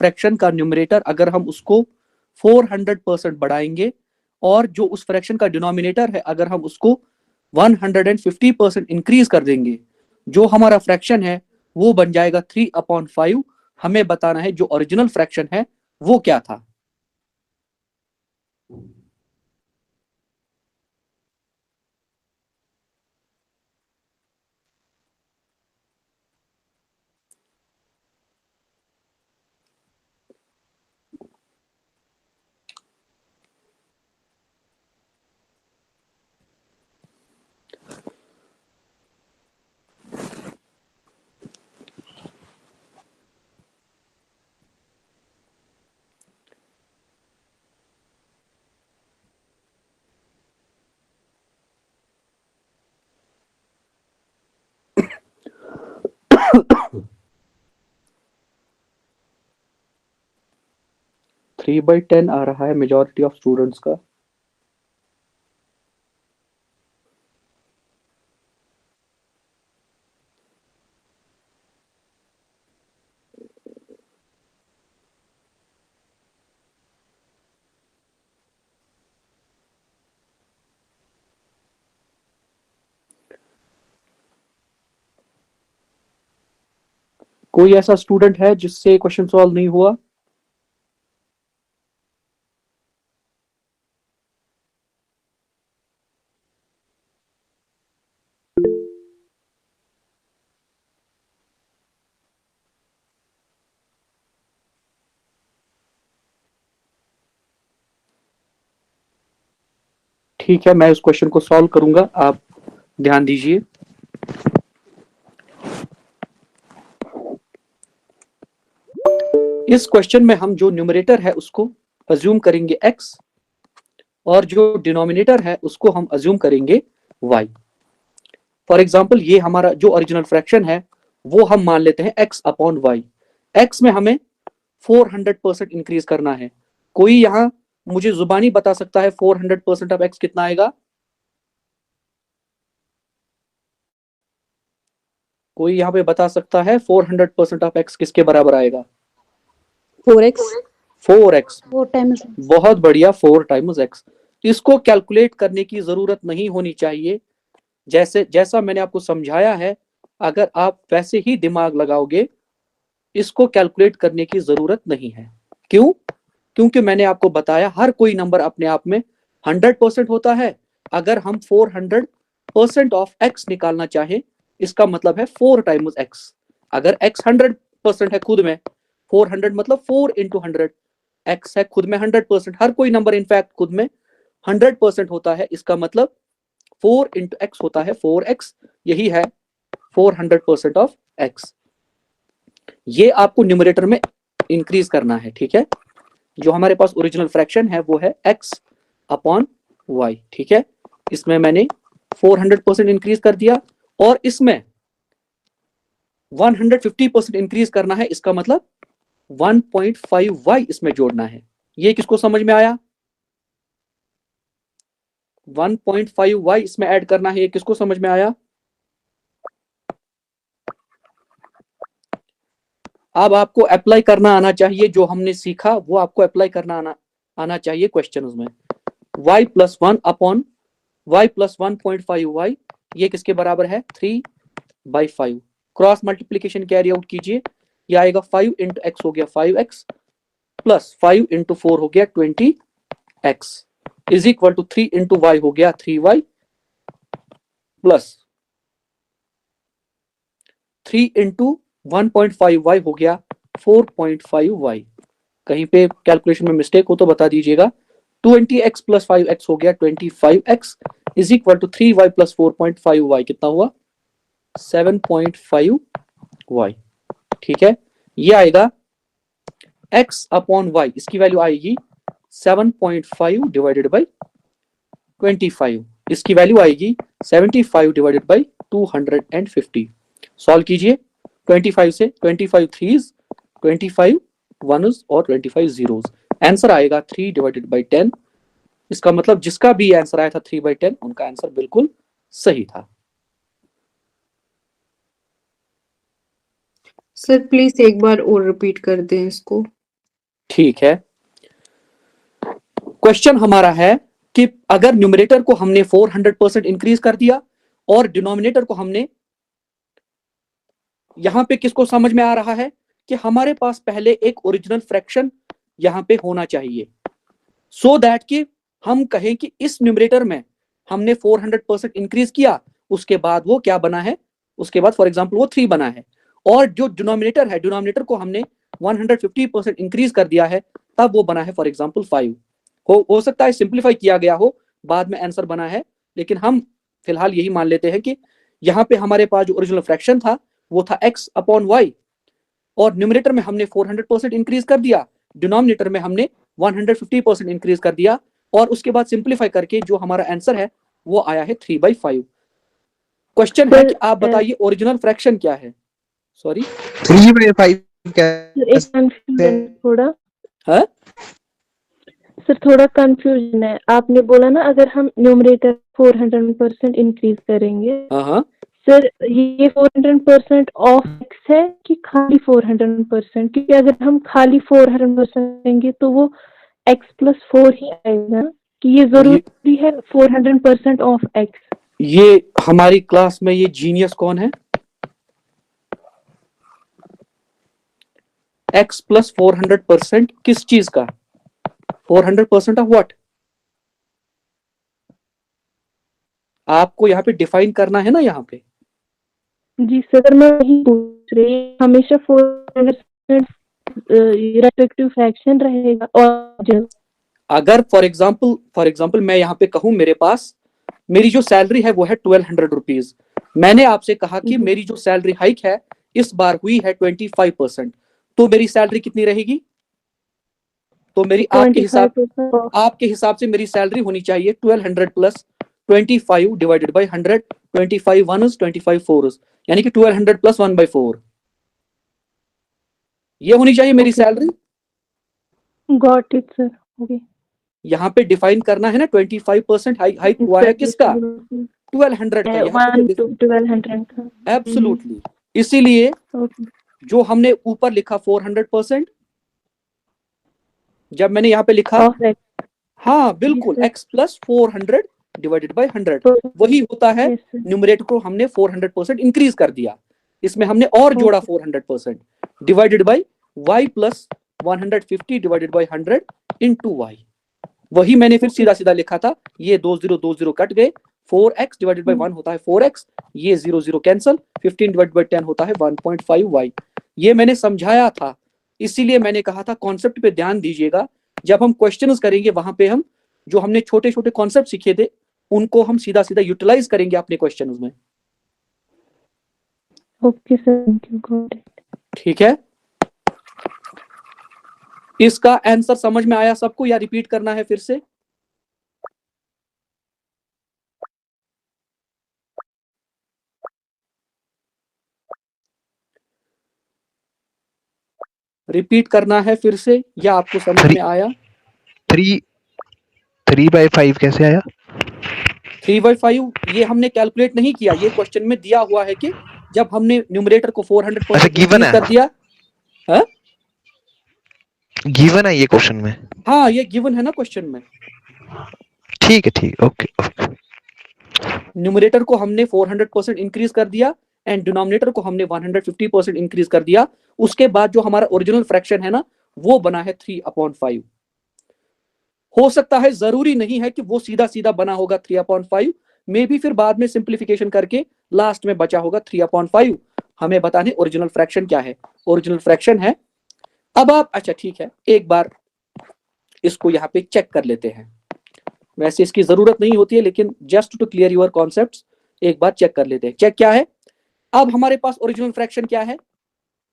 Fraction का numerator अगर हम उसको 400% बढ़ाएंगे और जो उस फ्रैक्शन का डिनोमिनेटर है अगर हम उसको 150% इंक्रीज कर देंगे, जो हमारा फ्रैक्शन है वो बन जाएगा 3/5। हमें बताना है जो ओरिजिनल फ्रैक्शन है वो क्या था। थ्री बाई टेन आ रहा है मेजोरिटी ऑफ स्टूडेंट्स का। कोई ऐसा स्टूडेंट है जिससे क्वेश्चन सॉल्व नहीं हुआ? ठीक है, मैं उस क्वेश्चन को सॉल्व करूंगा, आप ध्यान दीजिए। इस क्वेश्चन में हम जो न्यूमरेटर है उसको अज्यूम करेंगे x और जो डिनोमिनेटर है उसको हम अज्यूम करेंगे y। फॉर एग्जाम्पल ये हमारा जो ओरिजिनल फ्रैक्शन है वो हम मान लेते हैं x/y। x में हमें 400% इंक्रीज करना है। कोई यहां मुझे जुबानी बता सकता है 400% ऑफ x कितना आएगा? कोई यहाँ पे बता सकता है 400% ऑफ x किसके बराबर आएगा? 4x 4x। 4 टाइम्स। बहुत बढ़िया, 4 टाइम्स x। इसको कैलकुलेट करने की जरूरत नहीं होनी चाहिए। जैसा मैंने आपको समझाया है, अगर आप वैसे ही दिमाग लगाओगे, इसको कैलकुलेट करने की जरूरत नहीं है। क्यों? क्योंकि मैंने आपको बताया हर कोई नंबर अपने आप में 100% होता है। अगर हम 400% ऑफ x निकालना चाहें, इसका मतलब है 4 टाइम्स x। अगर x 100% है खुद में, 400 मतलब 4 इंटू 100। x है खुद में 100%, हर कोई नंबर इनफैक्ट खुद में 100% होता है। इसका मतलब 4 इंटू एक्स होता है 4x। यही है 400% ऑफ x। ये आपको न्यूमरेटर में इंक्रीज करना है, ठीक है। जो हमारे पास ओरिजिनल फ्रैक्शन है वो है x/y, ठीक है। इसमें मैंने 400% इंक्रीज कर दिया और इसमें 150% इंक्रीज करना है। इसका मतलब 1.5y इसमें जोड़ना है। ये किसको समझ में आया? 1.5y इसमें ऐड करना है। ये किसको समझ में आया? अब आपको अप्लाई करना आना चाहिए, जो हमने सीखा वो आपको अप्लाई करना आना चाहिए क्वेश्चन में। y+1/y+1.5y ये किसके बराबर है? 3/5। क्रॉस मल्टीप्लीकेशन कैरी आउट कीजिए, ये आएगा 5 इंटू एक्स हो गया 5x प्लस 5 इंटू 4 हो गया 20x is equal to 3 into y हो गया 3y प्लस 3 इंटू 1.5y हो गया 4.5y। कहीं पे कैलकुलेशन में मिस्टेक हो तो बता दीजिएगा। 20x प्लस 5x हो गया 25x is equal to 3y plus 4.5y कितना हुआ? 7.5y, ठीक है। ये आएगा x/y, इसकी वैल्यू आएगी 7.5 डिवाइडेड बाई 25। इसकी वैल्यू आएगी 75 डिवाइडेड बाई 250। सॉल्व कीजिए। 25 से 25 थ्रीज, 25 वनस और 25 जीरोस। आंसर आएगा 3 डिवाइडेड बाई 10। इसका मतलब जिसका भी आंसर आया था 3/10 उनका आंसर बिल्कुल सही था। सर प्लीज एक बार और रिपीट कर दें इसको। ठीक है, क्वेश्चन हमारा है कि अगर न्यूमरेटर को हमने 400% इंक्रीज कर दिया और डिनोमिनेटर को हमने, यहां पे किसको समझ में आ रहा है कि हमारे पास पहले एक ओरिजिनल फ्रैक्शन यहां पे होना चाहिए, सो दैट कि हम कहें कि इस न्यूमरेटर में हमने 400% इंक्रीज किया, उसके बाद वो क्या बना है, उसके बाद फॉर एग्जांपल वो 3 बना है, और जो डिनोमिनेटर है, डिनोमिनेटर को हमने 150% इंक्रीज कर दिया है, तब वो बना है फॉर एग्जांपल 5। हो सकता है सिंप्लीफाई किया गया हो, बाद में आंसर बना है, लेकिन हम फिलहाल यही मान लेते हैं कि यहाँ पे हमारे पास जो ओरिजिनल फ्रैक्शन था वो था x अपॉन वाई, और न्यूमरेटर में हमने 400% इंक्रीज कर दिया, डिनोमिनेटर में हमने 150% इंक्रीज कर दिया, और उसके बाद सिंप्लीफाई करके जो हमारा आंसर है वो आया है 3/5। क्वेश्चन है कि आप बताइए ओरिजिनल फ्रैक्शन क्या है। सॉरी, 3/5 एक कैसे? कंफ्यूजन थोड़ा है सर, थोड़ा कंफ्यूजन है। आपने बोला ना अगर हम न्यूमरेटर 400% इंक्रीज करेंगे, हाँ, सर ये 400% ऑफ एक्स है कि खाली 400%? क्योंकि अगर हम खाली 400% देंगे तो वो x+4 ही आएगा, कि ये जरूरी है 400% ऑफ एक्स? ये हमारी क्लास में ये जीनियस कौन है, x प्लस 400% किस चीज का, 400% ऑफ व्हाट, आपको यहाँ पे डिफाइन करना है ना यहाँ पे। जी सर, मैं वही पूछ रही हूँ, हमेशा 400% रेस्पेक्टिव फ्रैक्शन रहेगा? और जो अगर फॉर एग्जाम्पल मैं यहाँ पे कहूँ मेरे पास मेरी जो सैलरी है वो है 1200 रुपीज, मैंने आपसे कहा कि मेरी जो सैलरी हाइक है इस बार हुई है 25%, तो मेरी सैलरी कितनी रहेगी, तो मेरी आपके हिसाब से मेरी सैलरी होनी चाहिए 1200 plus 25 divided by 100, 25 1s 25 4s, यानी कि 1200 प्लस 1/4, ये होनी चाहिए मेरी salary. Got it sir, okay. यहाँ पे डिफाइन करना है ना 25% हाइक हुआ है किसका, 1200 का, यहाँ पे 1200 का। एब्सोल्युटली, इसीलिए जो हमने ऊपर लिखा 400%, जब मैंने यहाँ पे लिखा, हाँ बिल्कुल, x प्लस 400 डिवाइडेड बाई 100 वही होता है, न्यूमरेटर को हमने 400% इंक्रीज कर दिया, इसमें हमने और जोड़ा 400% divided by y plus 150 divided by 100 into y, वही मैंने फिर सीधा सीधा लिखा था, ये 2 0 कट गए, 4x डिवाइडेड बाई 1 होता है 4x, ये 0 0 कैंसल, 15 डिवाइडेड बाई 10 होता है 1.5y, ये मैंने समझाया था, इसीलिए मैंने कहा था कॉन्सेप्ट पे ध्यान दीजिएगा, जब हम क्वेश्चंस करेंगे वहां पे हम जो हमने छोटे छोटे कॉन्सेप्ट सीखे थे उनको हम सीधा सीधा यूटिलाइज करेंगे अपने क्वेश्चंस में। Okay sir, thank you. ठीक है, इसका आंसर समझ में आया सबको या रिपीट करना है फिर से? रिपीट करना है फिर से या आपको समझ में आया? 3/5 कैसे आया? 3/5 ये हमने कैलकुलेट नहीं किया, ये क्वेश्चन में दिया हुआ है कि जब हमने न्यूमरेटर को 400% गिवन इंक्रीज कर दिया। है गिवन है ये क्वेश्चन में? हाँ, ये गिवन है ना क्वेश्चन में। ठीक है, ओके। न्यूमरेटर को हमने 400% इंक्रीज कर दिया एंड डिनोमिनेटर को हमने 150% इंक्रीज कर दिया, उसके बाद जो हमारा ओरिजिनल फ्रैक्शन है ना वो बना है 3/5। हो सकता है, जरूरी नहीं है कि वो सीधा सीधा बना होगा 3/5, मे भी फिर बाद में सिंप्लीफिकेशन करके लास्ट में बचा होगा 3/5। हमें बताने ओरिजिनल फ्रैक्शन क्या है, ओरिजिनल फ्रैक्शन है, अब आप, अच्छा ठीक है, एक बार इसको यहाँ पे चेक कर लेते हैं, वैसे इसकी जरूरत नहीं होती है लेकिन just to clear your concepts एक बार चेक कर लेते हैं। चेक क्या है, अब हमारे पास ओरिजिनल फ्रैक्शन क्या है,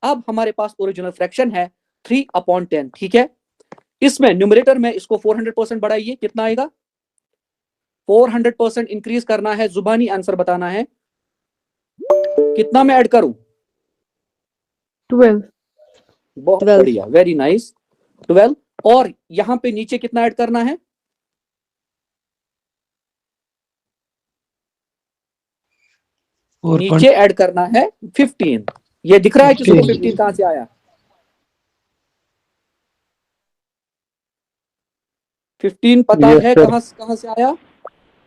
अब हमारे पास ओरिजिनल फ्रैक्शन है 3/10, ठीक है, इसमें न्यूमरेटर में इसको 400% बढ़ाइए, कितना आएगा, 400% इंक्रीज करना है, जुबानी आंसर बताना है, कितना मैं ऐड करूं, 12। बहुत 12। बढ़िया, वेरी नाइस, 12, और यहां पे नीचे कितना ऐड करना है, नीचे ऐड करना है 15, ये दिख रहा है किसको 15 कहां से आया, 15 पता Yes, है sir. कहां से आया?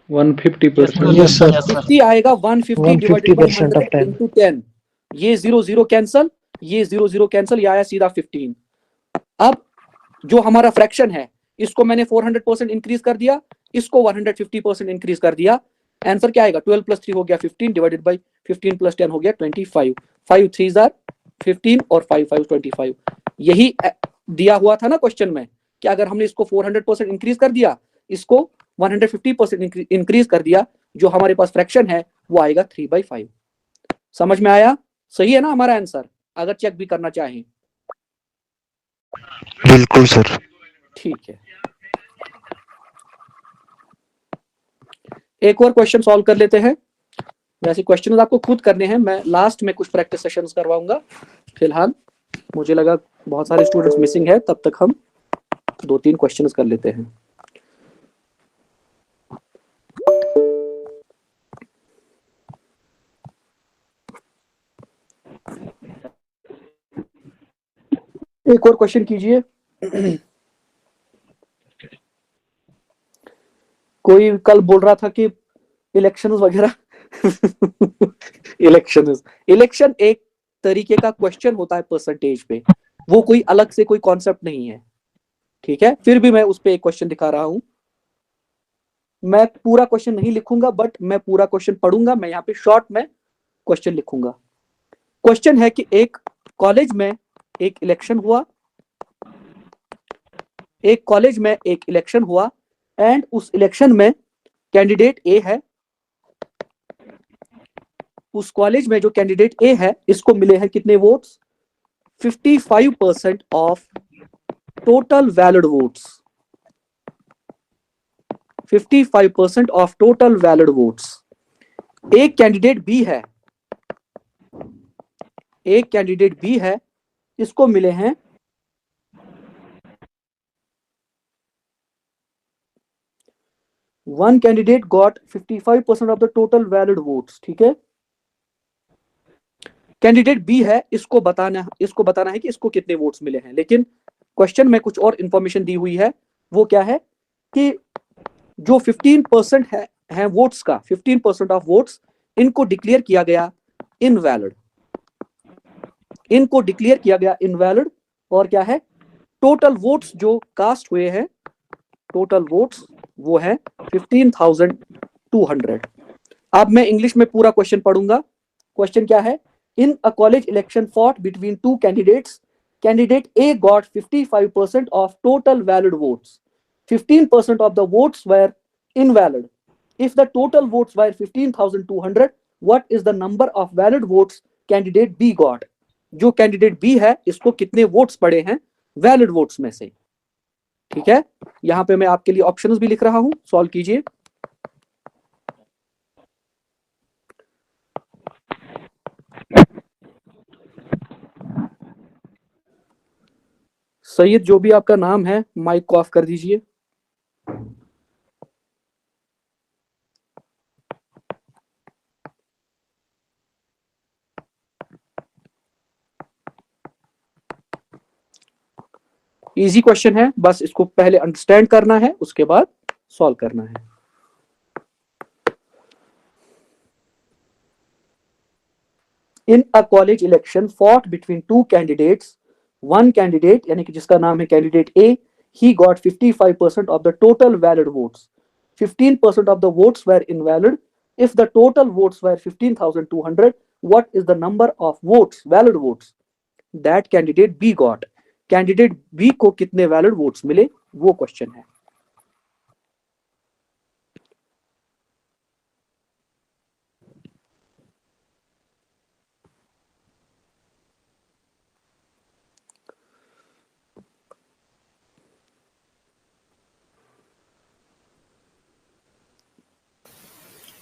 150%. Yes, sir. 50 आएगा, 150 डिवाइडेड बाई 150% of 100 10. इंटू 10। ये 0 कैंसल, ये 0 कैंसल, ये आया सीधा 15। अब जो हमारा फ्रैक्शन है इसको मैंने 400% इंक्रीज कर दिया, इसको 150% इंक्रीज कर दिया। आंसर क्या आएगा? 12 प्लस 3 हो गया 15 डिवाइडेड बाई 15 प्लस 10 हो गया 25। 5 3 आर 15 और 5 5 25। यही दिया हुआ था ना क्वेश्चन में कि अगर हमने इसको 400% इंक्रीज कर दिया, इसको 150% इंक्रीज कर दिया, जो हमारे पास फ्रैक्शन है वो आएगा 3/5। समझ में आया? सही है ना हमारा आंसर? अगर चेक भी करना चाहें। बिल्कुल सर। ठीक है, एक और क्वेश्चन सॉल्व कर लेते हैं। वैसे क्वेश्चन आपको खुद करने हैं, मैं लास्ट में कुछ प्रैक्टिस सेशंस करवाऊंगा। फिलहाल मुझे लगा बहुत सारे स्टूडेंट्स मिसिंग है, तब तक हम 2-3 क्वेश्चंस कर लेते हैं। एक और क्वेश्चन कीजिए। कोई कल बोल रहा था कि इलेक्शंस वगैरह इलेक्शन एक तरीके का क्वेश्चन होता है परसेंटेज पे, वो कोई अलग से कोई कॉन्सेप्ट नहीं है। ठीक है, फिर भी मैं उस पे एक क्वेश्चन दिखा रहा हूं। मैं पूरा क्वेश्चन नहीं लिखूंगा, बट मैं पूरा क्वेश्चन पढ़ूंगा। मैं यहाँ पे शॉर्ट में क्वेश्चन लिखूंगा। क्वेश्चन है कि एक कॉलेज में एक इलेक्शन हुआ, एक कॉलेज में एक इलेक्शन हुआ एंड उस इलेक्शन में कैंडिडेट ए है। उस कॉलेज में जो कैंडिडेट ए है, इसको मिले हैं कितने votes? 55% of total valid votes. 55% of total valid votes. एक कैंडिडेट बी है, एक कैंडिडेट बी है, इसको मिले हैं one candidate got 55% of the total valid votes. ठीक है, कैंडिडेट बी है, इसको बताना है कि इसको कितने वोट्स मिले हैं। लेकिन क्वेश्चन में कुछ और इंफॉर्मेशन दी हुई है। वो क्या है कि जो 15% है वोट्स का, 15% ऑफ वोट्स, इनको डिक्लेयर किया गया इनवैलिड। इनको डिक्लेयर किया गया इनवैलिड। और क्या है? टोटल वोट्स जो कास्ट हुए हैं, टोटल वोट्स वो है 15,200। अब मैं इंग्लिश में पूरा क्वेश्चन पढ़ूंगा। क्वेश्चन क्या है? In a college election fought between two candidates, candidate A got 55% of total valid votes, 15% of the votes were invalid. If the total votes were 15,200, what is the number of valid votes candidate B got? जो candidate B है, इसको कितने votes पड़े हैं valid votes में से? ठीक है, यहां पे मैं आपके लिए ऑप्शंस भी लिख रहा हूं, सॉल्व कीजिए। सैयद, जो भी आपका नाम है, माइक को ऑफ कर दीजिए। इजी क्वेश्चन है, बस इसको पहले अंडरस्टैंड करना है, उसके बाद सॉल्व करना है। In a college election fought between two candidates, one candidate यानी कि जिसका नाम है candidate A, he got 55% of the total valid votes. 15% of the votes were invalid. If the total votes were 15,200, what is the number of votes, valid votes, that candidate B got? Candidate B को कितने valid votes मिले, वो question है।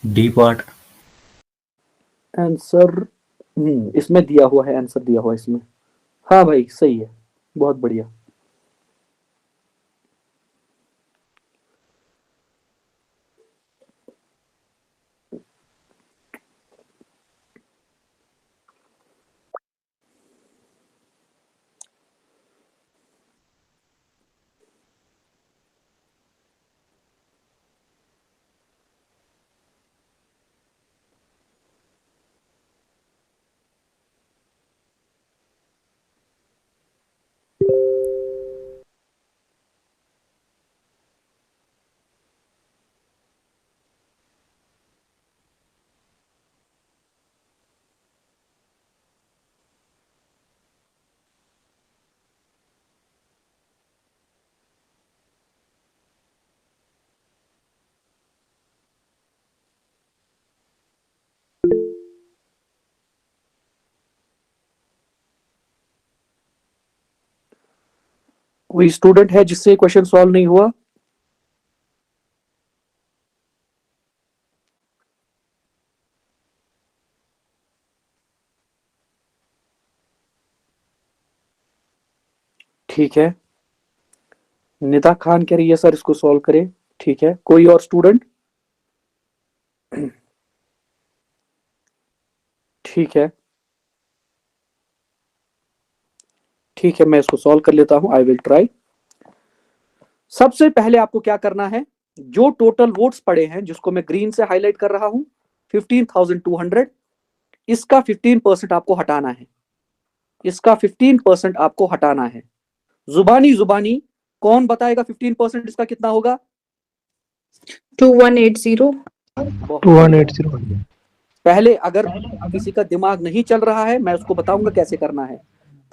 D part answer इसमें दिया हुआ है, answer दिया हुआ है इसमें। हाँ भाई, सही है, बहुत बढ़िया। कोई स्टूडेंट है जिससे क्वेश्चन सॉल्व नहीं हुआ? ठीक है, निदा खान कह रही है सर इसको सॉल्व करें। ठीक है, कोई और स्टूडेंट? ठीक है, ठीक है, मैं इसको सॉल्व कर लेता हूं। I will try. सबसे पहले आपको क्या करना है, जो टोटल वोट्स पड़े हैं जिसको मैं ग्रीन से हाईलाइट कर रहा हूं 15,200, इसका 15% आपको हटाना है। इसका 15% आपको हटाना है। जुबानी जुबानी कौन बताएगा 15% इसका कितना होगा? 2180। 2180। पहले अगर किसी का दिमाग नहीं चल रहा है मैं उसको बताऊंगा कैसे करना है।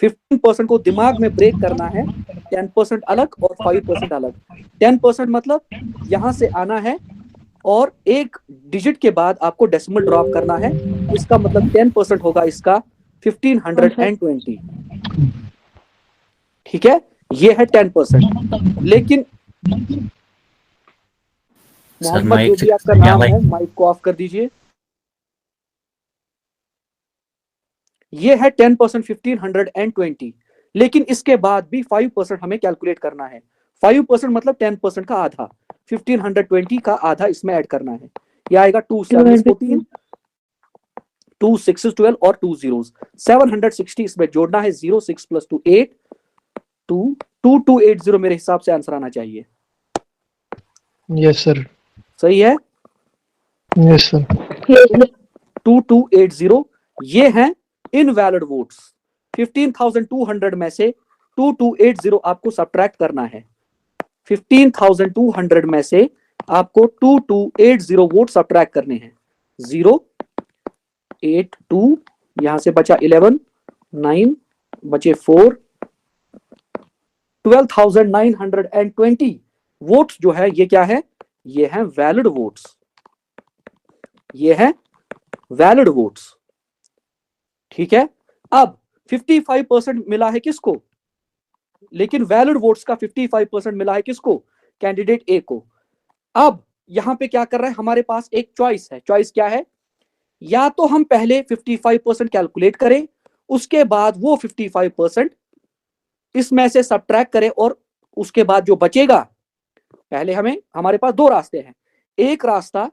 15% को दिमाग में ब्रेक करना है, 10% अलग और 5% अलग। 10% मतलब यहां से आना है और एक डिजिट के बाद आपको डेसिमल ड्रॉप करना है। इसका मतलब 10% होगा इसका 1520। ठीक है, ये है 10%। लेकिन सर मोहम्मद जो माइक भी आपका नाम है, माइक को ऑफ कर दीजिए। ये है 10%, 1520। लेकिन इसके बाद भी 5% हमें कैलकुलेट करना है। 5% मतलब 10% का आधा, 1520 का आधा इसमें ऐड करना है। यह आएगा 2 7 14, 2 6 12 और 2 zeros 760 इसमें जोड़ना है। 0 6 + 2 8, 2 2280 मेरे हिसाब से आंसर आना चाहिए। Yes sir. सही है? Yes sir. 2280 ये हैं इनवैलिड वोट्स। 15,200 में से 2280 आपको सब्ट्रैक्ट करना है। 15,200 में से आपको 2280 वोट सब्ट्रैक्ट करने हैं। 0 8 2, यहां से बचा 11, 9 बचे 4, 12,920 वोट्स जो है ये क्या है? ये हैं वैलिड वोट्स। ये हैं वैलिड वोट्स। ठीक है, अब 55% मिला है किसको? लेकिन वैलिड वोट्स का 55% मिला है किसको? कैंडिडेट ए को। अब यहां पे क्या कर रहा है, हमारे पास एक चॉइस है। चॉइस क्या है? या तो हम पहले 55% कैलकुलेट करें, उसके बाद वो 55% इसमें से सब्ट्रैक्ट करें और उसके बाद जो बचेगा, पहले हमारे पास दो रास्ते हैं। एक रास्ता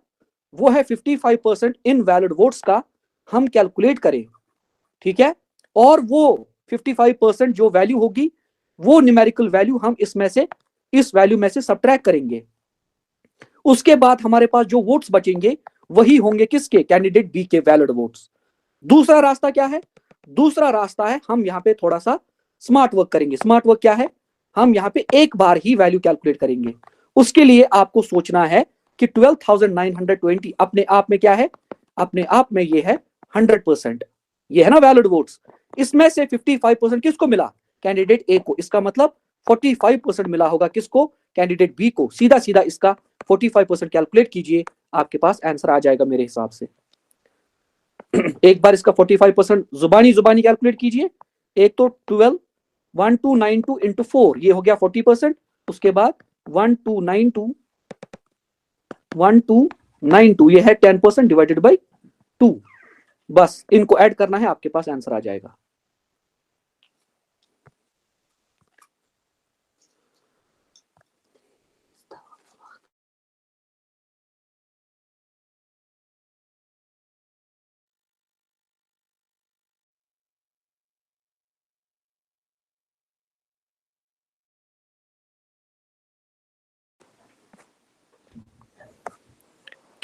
वो है 55% इनवैलिड वोट्स का हम कैलकुलेट करें। ठीक है, और वो 55% जो वैल्यू होगी वो न्यूमेरिकल वैल्यू हम इसमें से इस वैल्यू में से सब्ट्रैक्ट करेंगे। उसके बाद हमारे पास जो वोट्स बचेंगे वही होंगे किसके? कैंडिडेट बी के वैलिड वोट्स। दूसरा रास्ता क्या है? दूसरा रास्ता है हम यहाँ पे थोड़ा सा स्मार्ट वर्क करेंगे। स्मार्ट वर्क क्या है? हम यहाँ पे एक बार ही वैल्यू कैलकुलेट करेंगे। उसके लिए आपको सोचना है कि 12,920 अपने आप में क्या है? अपने आप में ये है 100%। ये है ना वैलिड वोट्स। इसमें से 55% किसको मिला? कैंडिडेट ए को। इसका मतलब 45% मिला होगा किसको? कैंडिडेट बी को। सीधा सीधा इसका 45% कैलकुलेट कीजिए, आपके पास आंसर आ जाएगा मेरे हिसाब से। एक बार इसका 45% जुबानी कैलकुलेट कीजिए। एक तो 1292 इंटू 4, ये हो गया 40%। उसके बाद 1292 ये है 10% डिवाइडेड बाई 2। बस इनको ऐड करना है, आपके पास आंसर आ जाएगा।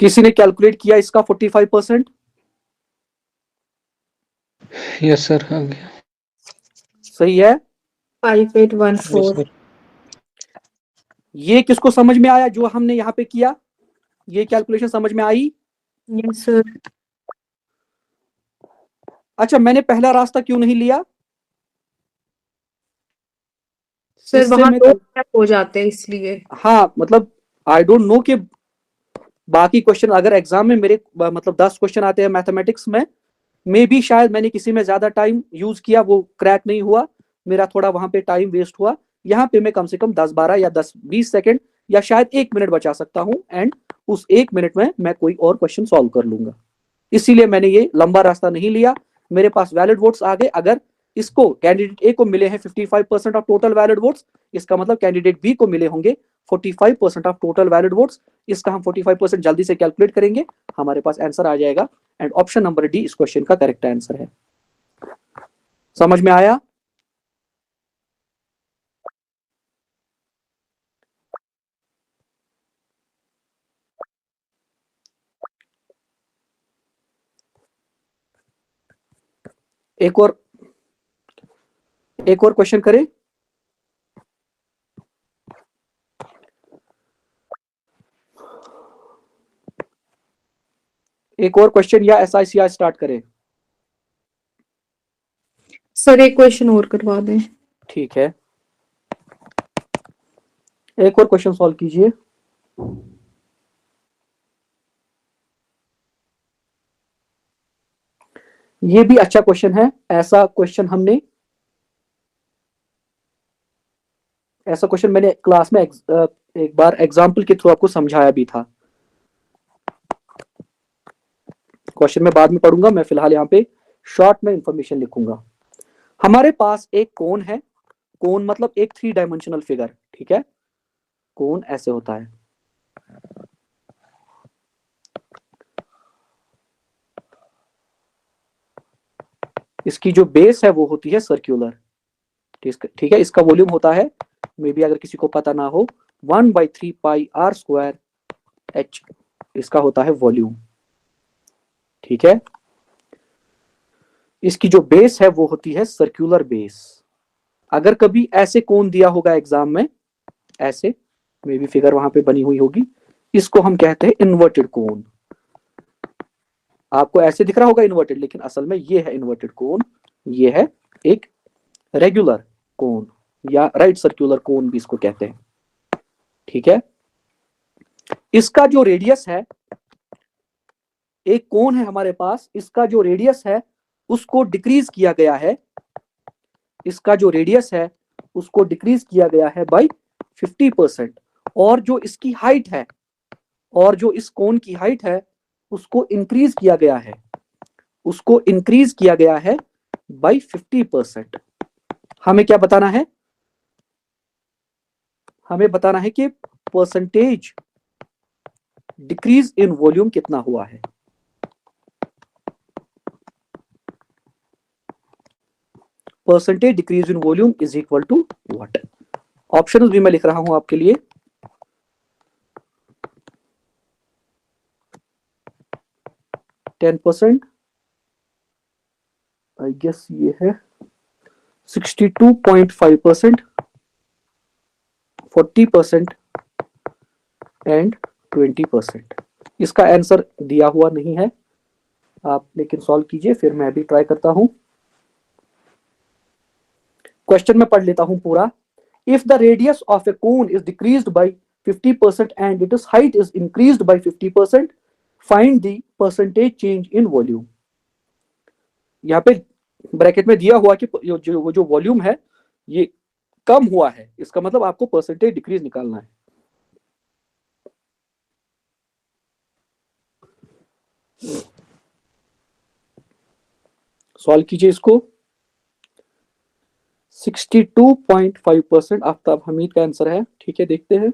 किसी ने कैलकुलेट किया इसका 45%? यस सर, आ गया। सही है। 5814। ये किसको समझ में आया जो हमने यहाँ पे किया? ये कैलकुलेशन समझ में आई? Yes sir. अच्छा, मैंने पहला रास्ता क्यों नहीं लिया? सर इससे वहां मैं दो स्टेप हो जाते हैं इसलिए। हाँ, मतलब आई डोंट नो कि बाकी क्वेश्चन अगर एग्जाम में मेरे मतलब 10 क्वेश्चन आते हैं मैथमेटिक्स में, मे भी शायद मैंने किसी में ज्यादा टाइम यूज किया, वो क्रैक नहीं हुआ, मेरा थोड़ा वहां पे टाइम वेस्ट हुआ। यहाँ पे मैं कम से कम 10-12 या 10-20 सेकंड या शायद 1 मिनट बचा सकता हूँ, एंड उस 1 मिनट में मैं कोई और क्वेश्चन सॉल्व कर लूंगा। इसीलिए मैंने ये लंबा रास्ता नहीं लिया। मेरे पास वैलिड वोट्स आ गए। अगर इसको कैंडिडेट ए को मिले हैं 55% ऑफ टोटल वैलिड वोट्स, इसका मतलब कैंडिडेट बी को मिले होंगे 45% ऑफ टोटल वैलिड वोट्स। इसका हम 45% जल्दी से कैलकुलेट करेंगे, हमारे पास आंसर आ जाएगा, एंड ऑप्शन नंबर डी इस क्वेश्चन का करेक्ट आंसर है। समझ में आया? एक और क्वेश्चन करें। एक और क्वेश्चन या SICI स्टार्ट करें? सर एक क्वेश्चन और करवा दें। ठीक है, एक और क्वेश्चन सॉल्व कीजिए। ये भी अच्छा क्वेश्चन है। ऐसा क्वेश्चन मैंने क्लास में एक बार एग्जाम्पल के थ्रू आपको समझाया भी था। क्वेश्चन मैं बाद में पढ़ूंगा, मैं फिलहाल यहाँ पे शॉर्ट में इंफॉर्मेशन लिखूंगा। हमारे पास एक कोन है। कोन मतलब एक 3 डायमेंशनल फिगर, ठीक है। कोन ऐसे होता है। इसकी जो बेस है वो होती है सर्क्यूलर, ठीक है। इसका वॉल्यूम होता है, मे बी अगर किसी को पता ना हो, 1/3 पाई r स्क्वायर h इसका होता है वॉल्यूम, ठीक है। इसकी जो बेस है वो होती है सर्क्यूलर बेस। अगर कभी ऐसे कोन दिया होगा एग्जाम में, ऐसे मे बी फिगर वहां पे बनी हुई होगी, इसको हम कहते हैं इन्वर्टेड कोन। आपको ऐसे दिख रहा होगा इन्वर्टेड, लेकिन असल में ये है इन्वर्टेड कोन। ये है एक रेगुलर कोन या राइट सर्क्यूलर कोन भी इसको कहते हैं, ठीक है। इसका जो रेडियस है, एक कोन है हमारे पास, इसका जो रेडियस है उसको डिक्रीज किया गया है। इसका जो रेडियस है उसको डिक्रीज किया गया है बाय 50%। और जो इसकी हाइट है, और जो इस कोन की हाइट है उसको इंक्रीज किया गया है, उसको इंक्रीज किया गया है बाय 50%। हमें क्या बताना है? हमें बताना है कि परसेंटेज डिक्रीज इन वॉल्यूम कितना हुआ है। Percentage decrease in volume is equal to what? Option भी मैं लिख रहा हूं आपके लिए। टेन परसेंट, आई गेस ये है 62.5%, 40% एंड 20%। इसका आंसर दिया हुआ नहीं है, आप लेकिन सॉल्व कीजिए, फिर मैं भी ट्राई करता हूं। क्वेश्चन में पढ़ लेता हूं पूरा। If the radius of A cone is decreased bye 50% and it's height is increased by 50%, find the percentage change in volume. यहाँ पे ब्रैकेट में दिया हुआ कि जो वॉल्यूम है ये कम हुआ है, इसका मतलब आपको परसेंटेज डिक्रीज निकालना है। सॉल्व कीजिए इसको। 62.5% आफ्ताब हमीद का आंसर है, ठीक है। देखते हैं।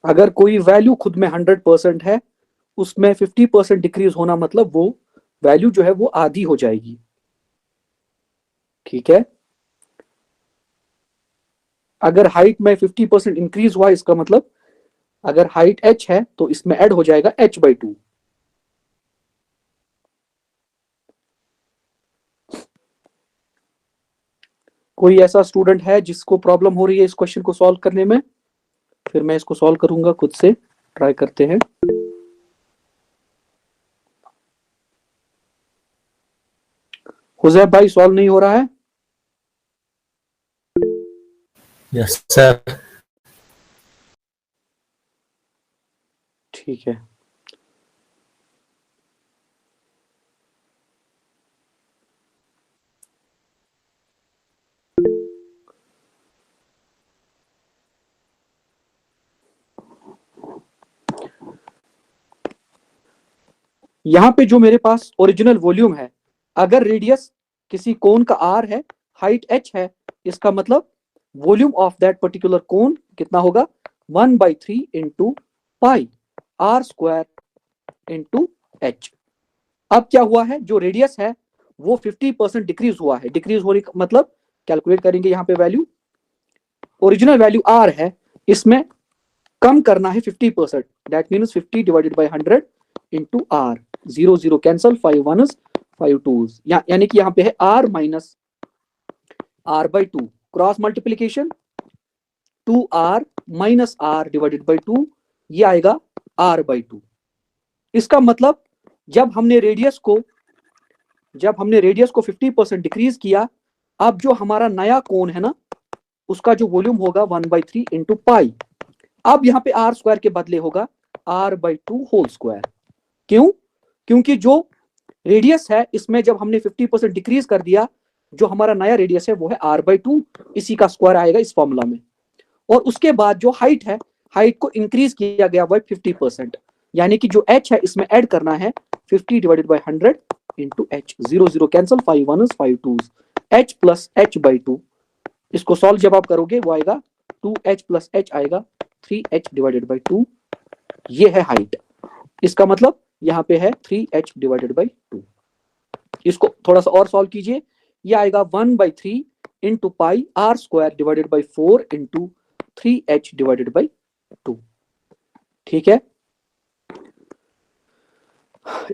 अगर कोई वैल्यू खुद में 100% है, उसमें 50% डिक्रीज होना मतलब वो वैल्यू जो है वो आधी हो जाएगी, ठीक है। अगर हाइट में 50% इंक्रीज हुआ, इसका मतलब अगर हाइट h है तो इसमें ऐड हो जाएगा h/2। कोई ऐसा स्टूडेंट है जिसको प्रॉब्लम हो रही है इस क्वेश्चन को सॉल्व करने में? फिर मैं इसको सॉल्व करूंगा खुद से, ट्राई करते हैं। हुजैब भाई सॉल्व नहीं हो रहा है? Yes sir. ठीक है। यहां पे जो मेरे पास ओरिजिनल वॉल्यूम है, अगर रेडियस किसी कोन का r है, हाइट h है, इसका मतलब वॉल्यूम ऑफ दैट पर्टिकुलर कोन कितना होगा? 1/3 into pi r square into h। अब क्या हुआ है, जो रेडियस है वो 50% डिक्रीज हुआ है। डिक्रीज होने का मतलब कैलकुलेट करेंगे यहाँ पे वैल्यू, ओरिजिनल वैल्यू r है, इसमें कम करना है 50%, that means 50 divided by 100 into r। 0 0 cancel, 5 1s 5 2s, यानी कि यहाँ पे है r minus r/2, cross multiplication 2r minus r divided by 2, ये आएगा r/2। इसका मतलब जब हमने रेडियस को 50% डिक्रीज किया, अब जो हमारा नया कोण है ना, उसका जो वॉल्यूम होगा 1/3 इंटू पाई। अब यहाँ पे r स्क्वायर के बदले होगा r/2 होल स्क्वायर। क्यों? क्योंकि जो रेडियस है इसमें जब हमने 50% डिक्रीज कर दिया, जो हमारा नया रेडियस है वो है r/2, इसी का स्क्वायर आएगा इस फॉर्मूला में। और उसके बाद जो हाइट है, हाइट को इंक्रीज किया गया वो 50%, यानी कि जो h है इसमें ऐड करना है 50 divided by 100 into h। 0 0 cancel, 5 1s 5 2s, h plus h/2। इसको सॉल्व जब आप करोगे वो आएगा 2h प्लस h आएगा 3h डिवाइडेड बाय 2। ये है हाइट, इसका मतलब यहाँ पे है 3h डिवाइडेड बाई 2। इसको थोड़ा सा और सॉल्व कीजिए, ये आएगा 1/3 into pi r square divided by 4 into 3h divided by 2। ठीक है।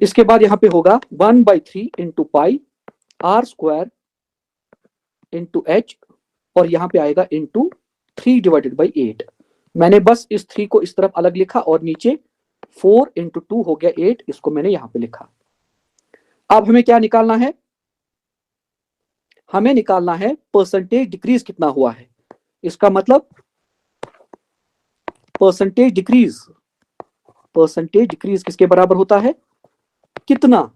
इसके बाद यहाँ पे होगा 1/3 into pi r square into h, और यहाँ पे आएगा इंटू 3 डिवाइडेड बाई 8। मैंने बस इस 3 को इस तरफ अलग लिखा और नीचे 4 इंटू 2 हो गया 8, इसको मैंने यहां पे लिखा। अब हमें क्या निकालना है? हमें निकालना है परसेंटेज डिक्रीज कितना हुआ है। इसका मतलब परसेंटेज डिक्रीज किसके बराबर होता है? कितना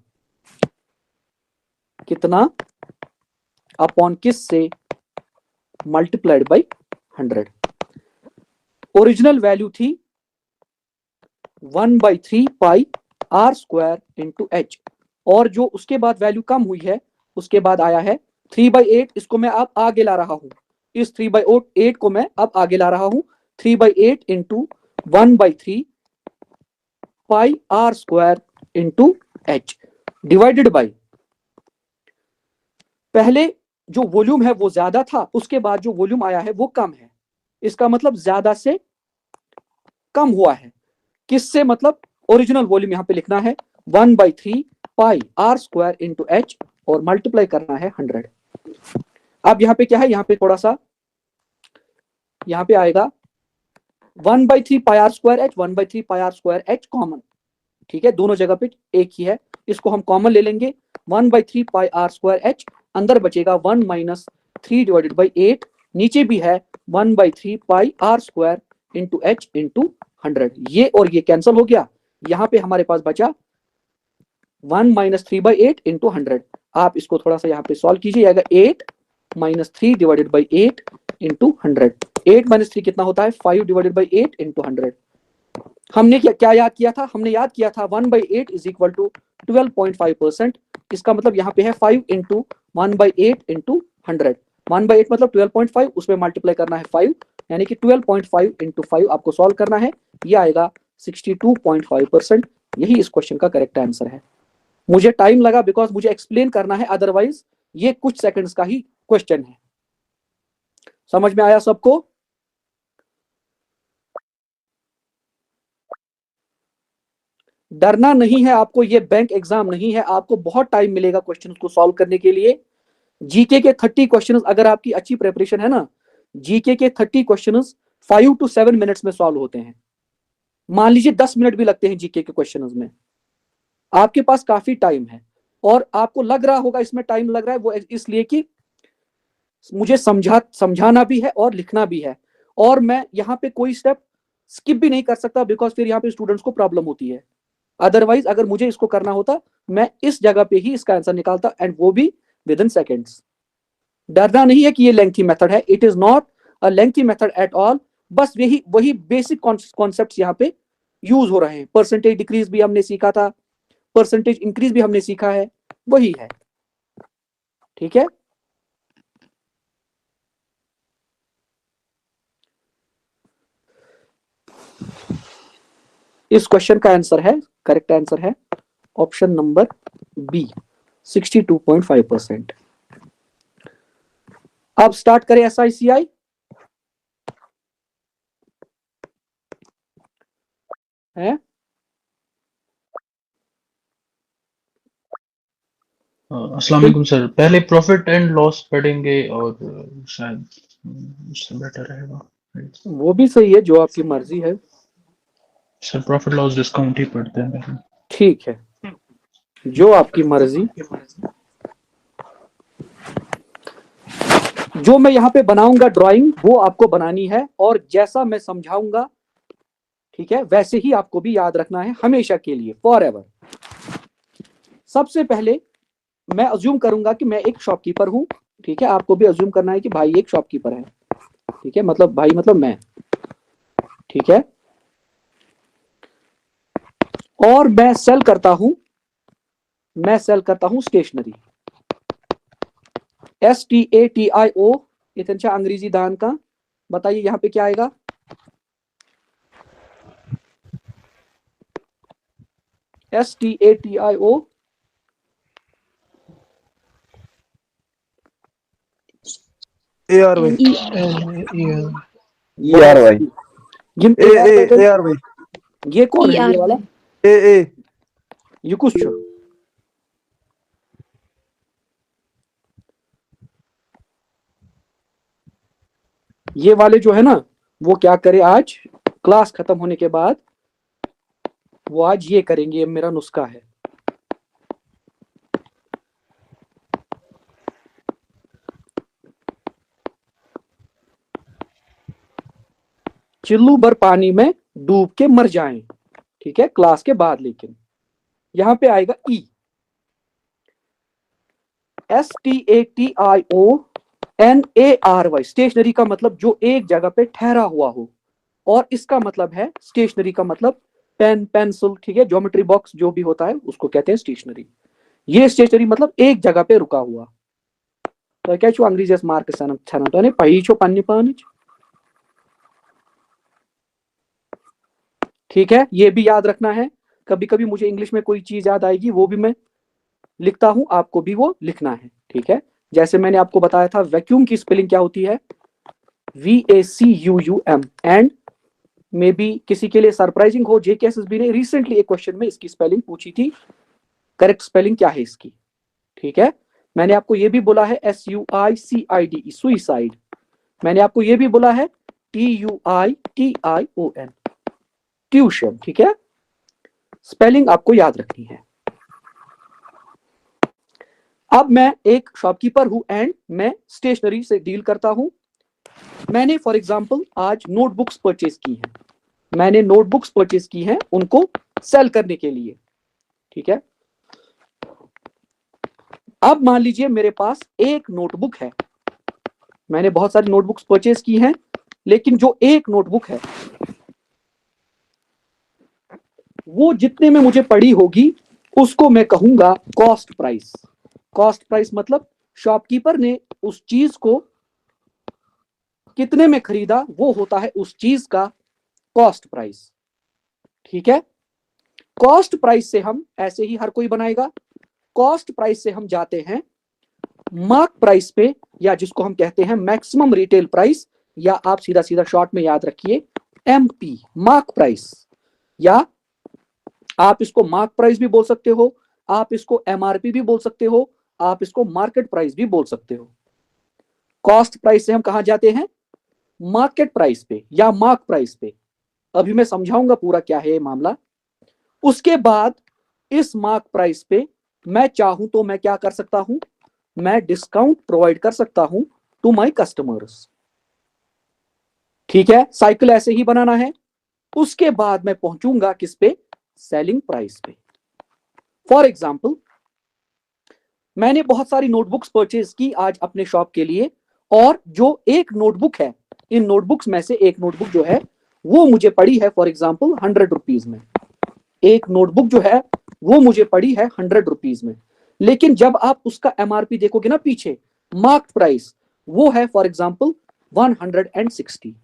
अपॉन किस से? Multiplied by 100। ओरिजिनल वैल्यू थी 1/3 पाई r स्क्वायर इंटू h, और जो उसके बाद वैल्यू कम हुई है, उसके बाद आया है 3/8। इसको मैं अब आगे ला रहा हूं, इस 3/8 को मैं अब आगे ला रहा हूं। 3/8 into 1/3 pi r square into h divided by, पहले जो वॉल्यूम है वो ज्यादा था, उसके बाद जो वॉल्यूम आया है वो कम है। इसका मतलब ज्यादा से कम हुआ है। किससे? मतलब ओरिजिनल वॉल्यूम यहां पे लिखना है 1/3 पाई r स्क्वायर इंटू h और मल्टीप्लाई करना है 100। अब यहाँ पे क्या है, यहाँ पे थोड़ा सा यहाँ पे आएगा 1/3 पाई r स्क्वायर h, 1/3 पाई r स्क्वायर h कॉमन। ठीक है, दोनों जगह पे एक ही है, इसको हम कॉमन ले लेंगे। 1/3 पाई r स्क्वायर h, अंदर बचेगा 1 माइनस 3 डिवाइडेड बाई 8, नीचे भी है 1/3 पाई r square into h into 100। ये और ये कैंसिल हो गया, यहाँ पे हमारे पास बचा 1 माइनस 3/8 इंटू 100। आप इसको थोड़ा सा यहाँ पे सॉल्व कीजिए, आएगा 8 minus 3 divided by 8 into 100। 8 minus 3 कितना होता है? 5 डिवाइडेड बाई 8 इंटू 100। हमने क्या याद किया था? हमने याद किया था 1/8 इज इक्वल टू 12.5%। इसका मतलब यहाँ पे है 5 इंटू 1/8 इंटू 100। 1/8 मतलब 12.5, उसमें मल्टीप्लाई करना है 5, यानी कि 12.5 इंटू 5 आपको सॉल्व करना है। ये आएगा 62.5%। यही इस क्वेश्चन का करेक्ट आंसर है। मुझे टाइम लगा बिकॉज मुझे एक्सप्लेन करना है, अदरवाइज ये कुछ सेकंड्स का ही क्वेश्चन है। समझ में आया सबको? डरना नहीं है आपको, ये बैंक एग्जाम नहीं है, आपको बहुत टाइम मिलेगा क्वेश्चन को सॉल्व करने के लिए। जीके के 30 क्वेश्चंस, अगर आपकी अच्छी प्रिपरेशन है ना, जीके के 30 क्वेश्चंस 5 to 7 मिनट्स में सॉल्व होते हैं। मान लीजिए 10 मिनट भी लगते हैं जीके के क्वेश्चंस में, आपके पास काफी टाइम है। और आपको लग रहा होगा इसमें टाइम लग रहा है, वो इसलिए कि मुझे समझाना भी है और लिखना भी है, और मैं यहाँ पे कोई स्टेप स्किप भी नहीं कर सकता, बिकॉज फिर यहाँ पे स्टूडेंट्स को प्रॉब्लम होती है। अदरवाइज अगर मुझे इसको करना होता, मैं इस जगह पे ही इसका आंसर निकालता, एंड वो भी विद इन सेकेंड्स। डरना नहीं है कि ये लेंथी मेथड है, it is not a lengthy method at all. बस वही बेसिक कॉन्सेप्ट्स यहाँ पे यूज हो रहे हैं। परसेंटेज डिक्रीज भी हमने सीखा था, परसेंटेज इंक्रीज भी हमने सीखा है, वही है। ठीक है, इस क्वेश्चन का आंसर है, करेक्ट आंसर है ऑप्शन नंबर बी, 62.5%। अब स्टार्ट करें SICI। है अस्सलाम वालेकुम सर, पहले प्रॉफिट एंड लॉस पढ़ेंगे और शायद उससे बेटर रहेगा। वो भी सही है, जो आपकी मर्जी है। सर प्रॉफिट लॉस डिस्काउंट ही पढ़ते हैं पहले। ठीक है, जो आपकी मर्जी। जो मैं यहाँ पे बनाऊंगा ड्राइंग, वो आपको बनानी है, और जैसा मैं समझाऊंगा, ठीक है, वैसे ही आपको भी याद रखना है हमेशा के लिए, फॉर एवर। सबसे पहले मैं अज्यूम करूंगा कि मैं एक शॉपकीपर हूं, ठीक है, आपको भी अज्यूम करना है कि भाई एक शॉपकीपर है, ठीक है, मतलब भाई मतलब मैं, ठीक है, और मैं सेल करता हूं स्टेशनरी, STATIO, इतना अंग्रेजी दान का। बताइए यहां पे क्या आएगा? STATIO, ARY ARY ये कौन है ये वाला? AA ये कुछ ये वाले जो है ना, वो क्या करे, आज क्लास खत्म होने के बाद वो आज ये करेंगे। ये मेरा नुस्खा है। चिल्लू भर पानी में डूब के मर जाएं, ठीक है, क्लास के बाद। लेकिन यहां पे आएगा E, STATIONARY, स्टेशनरी का मतलब जो एक जगह पे ठहरा हुआ हो, और इसका मतलब है स्टेशनरी का मतलब पेन, पेंसिल, ठीक है, ज्योमेट्री बॉक्स जो भी होता है उसको कहते हैं स्टेशनरी। ये स्टेशनरी मतलब एक जगह पे रुका हुआ। तो क्या छो अंग्रेजी मार्क सनम छना तो ने पही छो पन्नी पानिच, ठीक है, ये भी याद रखना है। कभी कभी मुझे इंग्लिश में कोई चीज याद आएगी, वो भी मैं लिखता हूं, आपको भी वो लिखना है, ठीक है। जैसे मैंने आपको बताया था वैक्यूम की स्पेलिंग क्या होती है, VACUUM। एंड मे बी किसी के लिए सरप्राइजिंग हो, JKSSB ने रिसेंटली एक क्वेश्चन में इसकी स्पेलिंग पूछी थी, करेक्ट स्पेलिंग क्या है इसकी, ठीक है। मैंने आपको ये भी बोला है SUICIDE, सुइसाइड। मैंने आपको ये भी बोला है TUITION, ट्यूशन, ठीक है। स्पेलिंग आपको याद रखनी है। अब मैं एक शॉपकीपर हूं एंड मैं स्टेशनरी से डील करता हूं। मैंने फॉर एग्जांपल आज नोटबुक्स परचेज की हैं, मैंने नोटबुक्स परचेज की हैं उनको सेल करने के लिए, ठीक है। अब मान लीजिए मेरे पास एक नोटबुक है, मैंने बहुत सारी नोटबुक्स परचेज की हैं, लेकिन जो एक नोटबुक है वो जितने में मुझे पड़ी होगी उसको मैं कहूंगा कॉस्ट प्राइस। कॉस्ट प्राइस मतलब शॉपकीपर ने उस चीज को कितने में खरीदा, वो होता है उस चीज का कॉस्ट प्राइस, ठीक है। कॉस्ट प्राइस से हम ऐसे ही हर कोई बनाएगा, कॉस्ट प्राइस से हम जाते हैं मार्क प्राइस पे, या जिसको हम कहते हैं मैक्सिमम रिटेल प्राइस, या आप सीधा सीधा शॉर्ट में याद रखिए MP, मार्क प्राइस, या आप इसको मार्क प्राइस भी बोल सकते हो, आप इसको एमआरपी भी बोल सकते हो, आप इसको मार्केट प्राइस भी बोल सकते हो। कॉस्ट प्राइस से हम कहां जाते हैं? मार्केट प्राइस पे या मार्क प्राइस पे। अभी मैं समझाऊंगा पूरा क्या है ये मामला। उसके बाद इस मार्क प्राइस पे मैं चाहूं तो मैं क्या कर सकता हूं? मैं डिस्काउंट प्रोवाइड कर सकता हूं टू माय कस्टमर्स। ठीक है, साइकिल ऐसे ही बनाना है। उसके बाद मैं पहुंचूंगा किस पे? सेलिंग प्राइस पे। फॉर एग्जाम्पल, मैंने बहुत सारी नोटबुक्स परचेज की आज अपने शॉप के लिए, और जो एक नोटबुक है, इन नोटबुक्स में से एक नोटबुक जो है वो मुझे पड़ी है फॉर एग्जाम्पल 100 रुपीज में। एक नोटबुक जो है वो मुझे पड़ी है 100 रुपीज में। लेकिन जब आप उसका एमआरपी देखोगे ना पीछे, मार्क प्राइस, वो है फॉर एग्जाम्पल 160।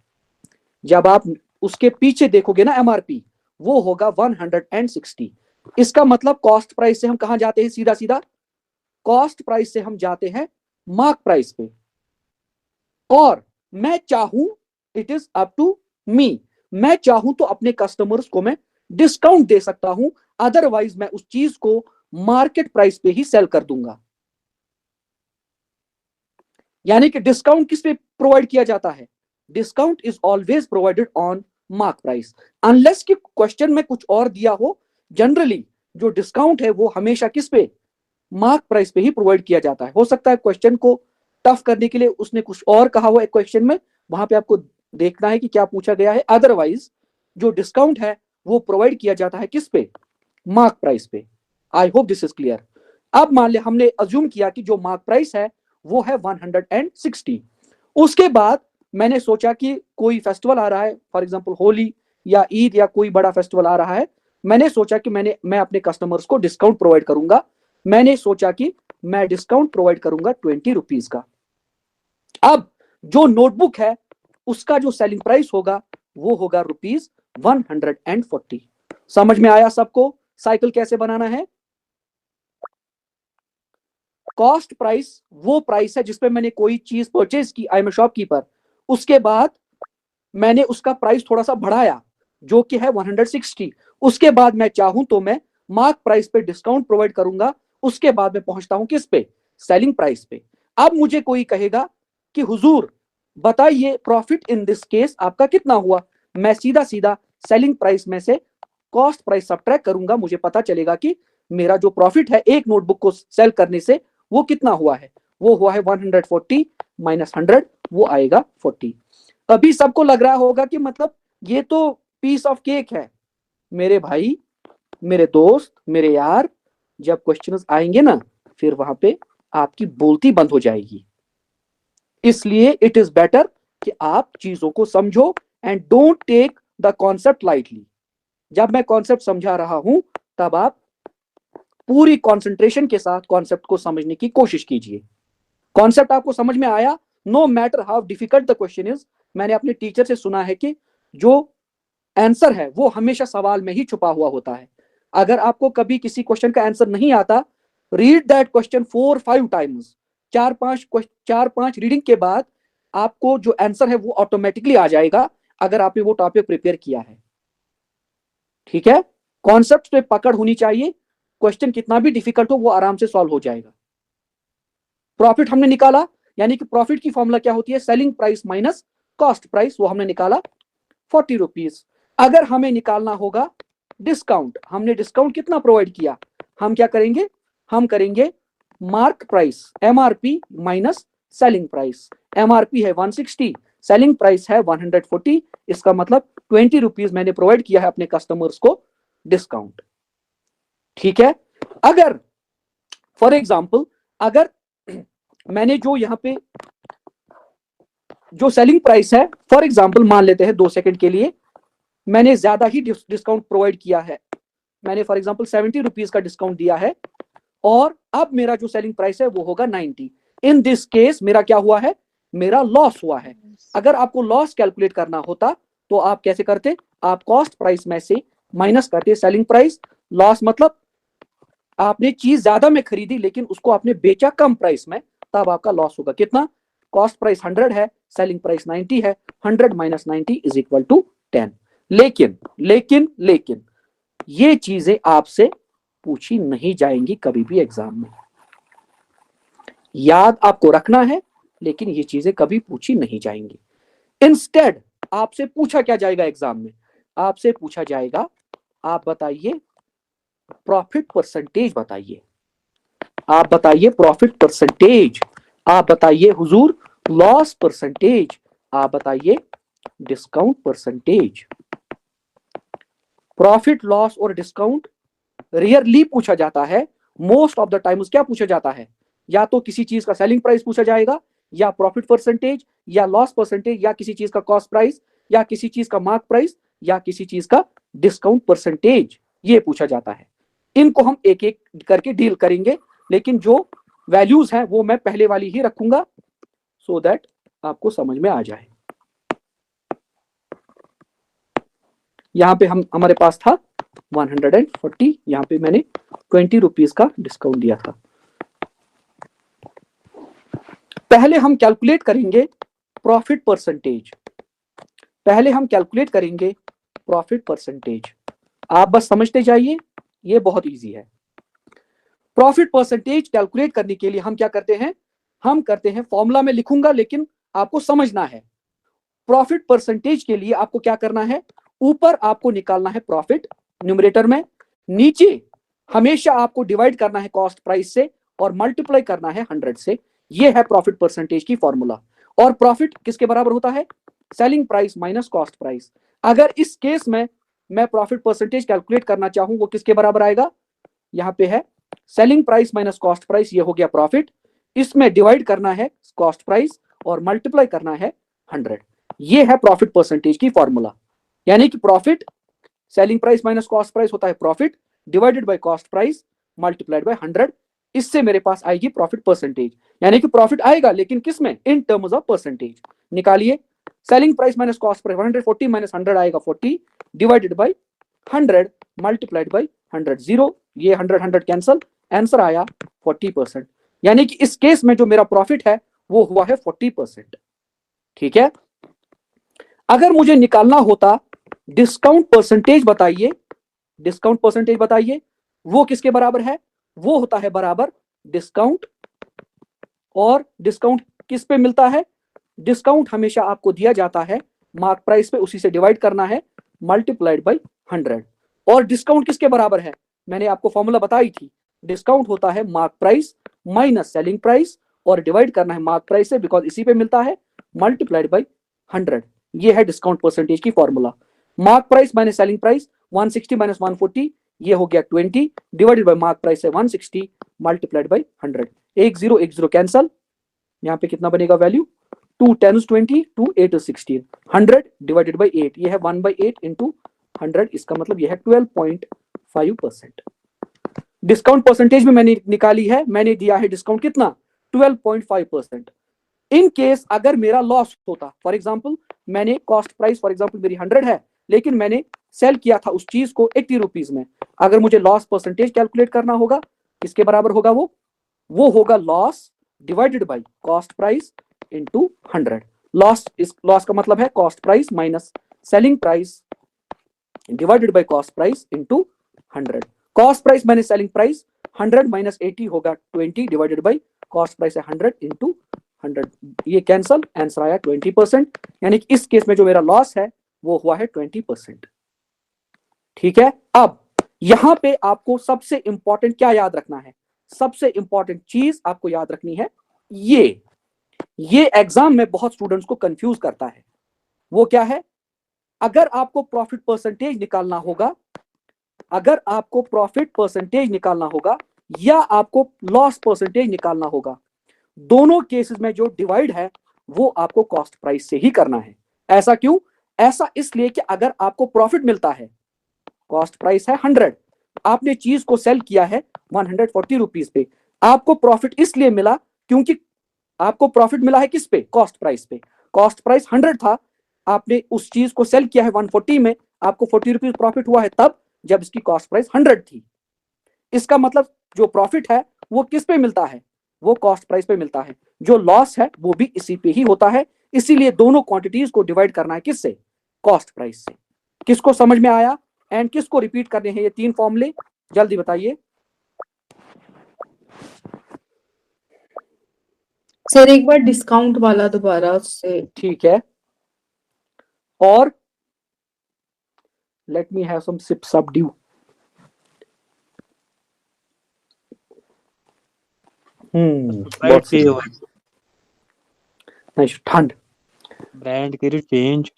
जब आप उसके पीछे देखोगे ना एमआरपी, वो होगा 160। इसका मतलब कॉस्ट प्राइस से हम कहां जाते हैं? सीधा सीधा कॉस्ट प्राइस से हम जाते हैं मार्क प्राइस पे। और मैं चाहूं, it is up to me, मैं चाहूं तो अपने कस्टमर्स को मैं डिस्काउंट दे सकता हूं, अदरवाइज मैं उस चीज को मार्केट प्राइस पे ही सेल कर दूंगा। यानी कि डिस्काउंट किस पे प्रोवाइड किया जाता है? Discount is always provided on mark price, unless कि क्वेश्चन में कुछ और दिया हो। जनरली जो डिस्काउंट है वो हमेशा किस पे? मार्क प्राइस पे ही प्रोवाइड किया जाता है। हो सकता है क्वेश्चन को टफ करने के लिए उसने कुछ और कहा हो एक क्वेश्चन में, वहां पे आपको देखना है कि क्या पूछा गया है। अदरवाइज जो डिस्काउंट है वो प्रोवाइड किया जाता है किस पे? मार्क प्राइस पे। I hope this is clear. अब मान लिया हमने अज्यूम किया कि जो मार्क प्राइस है वो है 160। उसके बाद मैंने सोचा कि कोई फेस्टिवल आ रहा है, फॉर एग्जांपल होली या ईद या कोई बड़ा फेस्टिवल आ रहा है। मैंने सोचा कि मैं अपने कस्टमर्स को डिस्काउंट प्रोवाइड करूंगा। मैंने सोचा कि मैं डिस्काउंट प्रोवाइड करूंगा 20 रुपीज का। अब जो नोटबुक है उसका जो सेलिंग प्राइस होगा वो होगा ₹140। समझ में आया सबको साइकिल कैसे बनाना है? कॉस्ट प्राइस वो प्राइस है जिसपे मैंने कोई चीज परचेज की, आई एम शॉपकीपर। उसके बाद मैंने उसका प्राइस थोड़ा सा बढ़ाया जो कि है 160। उसके बाद मैं चाहूं तो मैं मार्क प्राइस पे डिस्काउंट प्रोवाइड करूंगा। उसके बाद मैं पहुंचता हूं किस पे? सेलिंग प्राइस पे। अब मुझे कोई कहेगा कि हुजूर बताइए प्रॉफिट इन दिस केस आपका कितना हुआ? मैं सीधा सीधा सेलिंग प्राइस में से कॉस्ट प्राइस सब्ट्रैक्ट करूंगा, मुझे पता चलेगा कि मेरा जो प्रॉफिट है एक नोटबुक को सेल करने से वो कितना हुआ है। वो हुआ है 140 माइनस 100, वो आएगा 40। अभी सबको लग रहा होगा कि मतलब ये तो पीस ऑफ केक है। मेरे भाई, मेरे दोस्त, मेरे यार, जब क्वेश्चंस आएंगे ना फिर वहां पे आपकी बोलती बंद हो जाएगी। इसलिए इट इज बेटर कि आप चीजों को समझो and don't take the concept lightly. जब मैं कॉन्सेप्ट समझा रहा हूं तब आप पूरी कंसंट्रेशन के साथ कॉन्सेप्ट को समझने की कोशिश कीजिए। कॉन्सेप्ट आपको समझ में आया? No matter how difficult the question is. मैंने अपने टीचर से सुना है कि जो आंसर है वो हमेशा सवाल में ही छुपा हुआ होता है। अगर आपको कभी किसी क्वेश्चन का आंसर नहीं आता, read that question 4-5 times. 4-5 reading के बाद आपको जो आंसर है वो ऑटोमेटिकली आ जाएगा, अगर आपने वो टॉपिक प्रिपेयर किया है। ठीक है, कॉन्सेप्ट पे पकड़ होनी चाहिए। क्वेश्चन कितना भी डिफिकल्ट हो वो आराम से सॉल्व हो जाएगा। प्रॉफिट हमने निकाला, यानी कि प्रॉफिट की फॉर्मूला क्या होती है? Selling price minus cost price, वो हमने निकाला 40 रुपीज। अगर हमें निकालना होगा डिस्काउंट, हमने डिस्काउंट कितना प्रोवाइड किया? हम क्या करेंगे? हम करेंगे mark price, MRP minus selling price. MRP है 160, सेलिंग प्राइस है 140। इसका मतलब 20 रुपीज मैंने प्रोवाइड किया है अपने कस्टमर्स को डिस्काउंट। ठीक है, अगर फॉर एग्जाम्पल अगर मैंने जो यहां पे जो सेलिंग प्राइस है, फॉर एग्जाम्पल मान लेते हैं 2 सेकंड के लिए, मैंने ज्यादा ही डिस्काउंट प्रोवाइड किया है। मैंने फॉर एग्जाम्पल 70 रुपीज का डिस्काउंट दिया है और अब मेरा जो सेलिंग प्राइस है वो होगा 90। इन दिस केस मेरा क्या हुआ है? मेरा लॉस हुआ है। अगर आपको लॉस कैलकुलेट करना होता तो आप कैसे करते? आप कॉस्ट प्राइस में से माइनस करते सेलिंग प्राइस। लॉस मतलब आपने चीज ज्यादा में खरीदी लेकिन उसको आपने बेचा कम प्राइस में, तब आपका लॉस होगा। कितना? कॉस्ट प्राइस 100 है, सेलिंग प्राइस 90 है, 100 माइनस 90 इज इक्वल टू 10। लेकिन लेकिन लेकिन ये चीजें आपसे पूछी नहीं जाएंगी कभी भी एग्जाम में, याद आपको रखना है, लेकिन ये चीजें कभी पूछी नहीं जाएंगी। इंस्टेड आपसे पूछा क्या जाएगा एग्जाम में? आपसे पूछा जाएगा, आप बताइए प्रॉफिट परसेंटेज बताइए, आप बताइए प्रॉफिट परसेंटेज, आप बताइए हुजूर लॉस परसेंटेज, आप बताइए डिस्काउंट परसेंटेज। प्रॉफिट लॉस और डिस्काउंट रेयरली पूछा जाता है, मोस्ट ऑफ द टाइम्स क्या पूछा जाता है? या तो किसी चीज का सेलिंग प्राइस पूछा जाएगा, या प्रॉफिट परसेंटेज, या लॉस परसेंटेज, या किसी चीज का कॉस्ट प्राइस, या किसी चीज का मार्क प्राइस, या किसी चीज का डिस्काउंट परसेंटेज, ये पूछा जाता है। इनको हम एक एक करके डील करेंगे, लेकिन जो वैल्यूज हैं वो मैं पहले वाली ही रखूंगा सो दैट आपको समझ में आ जाए। यहां पे हमारे पास था 140, यहां पे मैंने 20 रुपीज का डिस्काउंट दिया था। पहले हम कैलकुलेट करेंगे प्रॉफिट परसेंटेज, पहले हम कैलकुलेट करेंगे प्रॉफिट परसेंटेज। आप बस समझते जाइए, ये बहुत इजी है। प्रॉफिट परसेंटेज कैलकुलेट करने के लिए हम क्या करते हैं? हम करते हैं, फॉर्मूला में लिखूंगा लेकिन आपको समझना है। प्रॉफिट परसेंटेज के लिए आपको क्या करना है? ऊपर आपको निकालना है प्रॉफिट न्यूमरेटर में, नीचे हमेशा आपको डिवाइड करना है कॉस्ट प्राइस से और मल्टीप्लाई करना है 100 से। ये है प्रॉफिट परसेंटेज की फॉर्मूला। और प्रॉफिट किसके बराबर होता है? Selling price minus cost price. अगर इस केस में मैं प्रॉफिट परसेंटेज कैलकुलेट करना चाहूं, वो किसके बराबर आएगा? यहां पे है selling price minus cost price, ये हो गया प्रॉफिट। इसमें डिवाइड करना है कॉस्ट प्राइस और मल्टीप्लाई करना है 100। ये है प्रॉफिट परसेंटेज की फॉर्मूला। यानी कि profit selling price minus cost price होता है profit divided by cost price multiplied by 100। इससे मेरे पास आएगी प्रॉफिट परसेंटेज। यानी कि प्रॉफिट आएगा लेकिन किस में? In terms of percentage. निकालिए, selling price minus cost price 140 minus 100 आएगा 40 divided by 100 multiplied by 100। Zero, ये 100 कैंसल, आंसर आया 40%। यानी कि इस केस में जो मेरा प्रॉफिट है वो हुआ है 40%। ठीक है। अगर मुझे निकालना होता डिस्काउंट परसेंटेज, बताइए डिस्काउंट परसेंटेज बताइए, वो किसके बराबर है? वो होता है बराबर डिस्काउंट। और डिस्काउंट किस पे मिलता है? डिस्काउंट हमेशा आपको दिया जाता है मार्क प्राइस पे, उसी से डिवाइड करना है मल्टीप्लाइड बाय 100। और डिस्काउंट किसके बराबर है? मैंने आपको फॉर्मूला बताई थी, डिस्काउंट होता है mark price minus selling price और डिवाइड करना है मार्क प्राइस से, बिकॉज इसी पे मिलता है, मल्टीप्लाइड बाय 100। ये है डिस्काउंट परसेंटेज की formula. Mark price minus selling price 160 minus 140, ये हो गया 20 डिवाइडेड बाय मार्क प्राइस है 160 मल्टीप्लाइड बाय 100। 10 कैंसल, यहाँ पे कितना बनेगा वैल्यू? 2 10 20, 2 8 16, 100 डिवाइडेड बाय 8, ये है 1/8 इंटू 100। इसका मतलब यह है 12.5%। डिस्काउंट परसेंटेज में मैंने निकाली है, मैंने दिया है डिस्काउंट कितना? 12.5%। इन केस अगर मेरा लॉस होता, फॉर एग्जांपल मैंने कॉस्ट प्राइस फॉर एग्जांपल मेरी 100 है, लेकिन मैंने सेल किया था उस चीज को 80 रुपीज में, अगर मुझे लॉस परसेंटेज कैलकुलेट करना होगा, किसके बराबर होगा? वो होगा loss divided by cost price into 100। Loss का मतलब है cost price minus selling price divided by cost price into 100। Cost price minus selling price 100 minus 80 होगा 20 डिवाइडेड बाय कॉस्ट प्राइस है 100 इंटू 100। ये कैंसल, आंसर आया 20%। यानी कि इस केस में जो मेरा लॉस है वो हुआ है 20%। ठीक है। अब यहां पे आपको सबसे इंपॉर्टेंट क्या याद रखना है? सबसे इंपॉर्टेंट चीज आपको याद रखनी है, ये एग्जाम में बहुत स्टूडेंट्स को कंफ्यूज करता है। वो क्या है? अगर आपको प्रॉफिट परसेंटेज निकालना होगा, अगर आपको प्रॉफिट परसेंटेज निकालना होगा या आपको लॉस परसेंटेज निकालना होगा, दोनों केसेस में जो डिवाइड है वो आपको कॉस्ट प्राइस से ही करना है। ऐसा क्यों? ऐसा इसलिए कि अगर आपको प्रॉफिट मिलता है, कॉस्ट प्राइस है 100, आपने चीज को सेल किया है 140 रुपीज पे, आपको प्रॉफिट इसलिए मिला क्योंकि आपको प्रॉफिट मिला है किस पे? कॉस्ट प्राइस पे। कॉस्ट प्राइस 100 था, आपने उस चीज को सेल किया है 140 में, आपको 40 रुपीज प्रॉफिट हुआ है तब जब इसकी कॉस्ट प्राइस 100 थी। इसका मतलब जो प्रॉफिट है वो किस पे मिलता है? वो कॉस्ट प्राइस पे मिलता है। जो लॉस है वो भी इसी पे ही होता है। इसीलिए दोनों क्वांटिटीज को डिवाइड करना है किससे? कॉस्ट प्राइस से। किसको समझ में आया? एंड किसको रिपीट करने हैं ये 3 फॉर्मूले, जल्दी बताइए। सर एक बार डिस्काउंट वाला दोबारा उससे। ठीक है, और let me have some sip सब ड्यू। बहुत सही। नहीं ठंड ब्रांड करियो चेंज।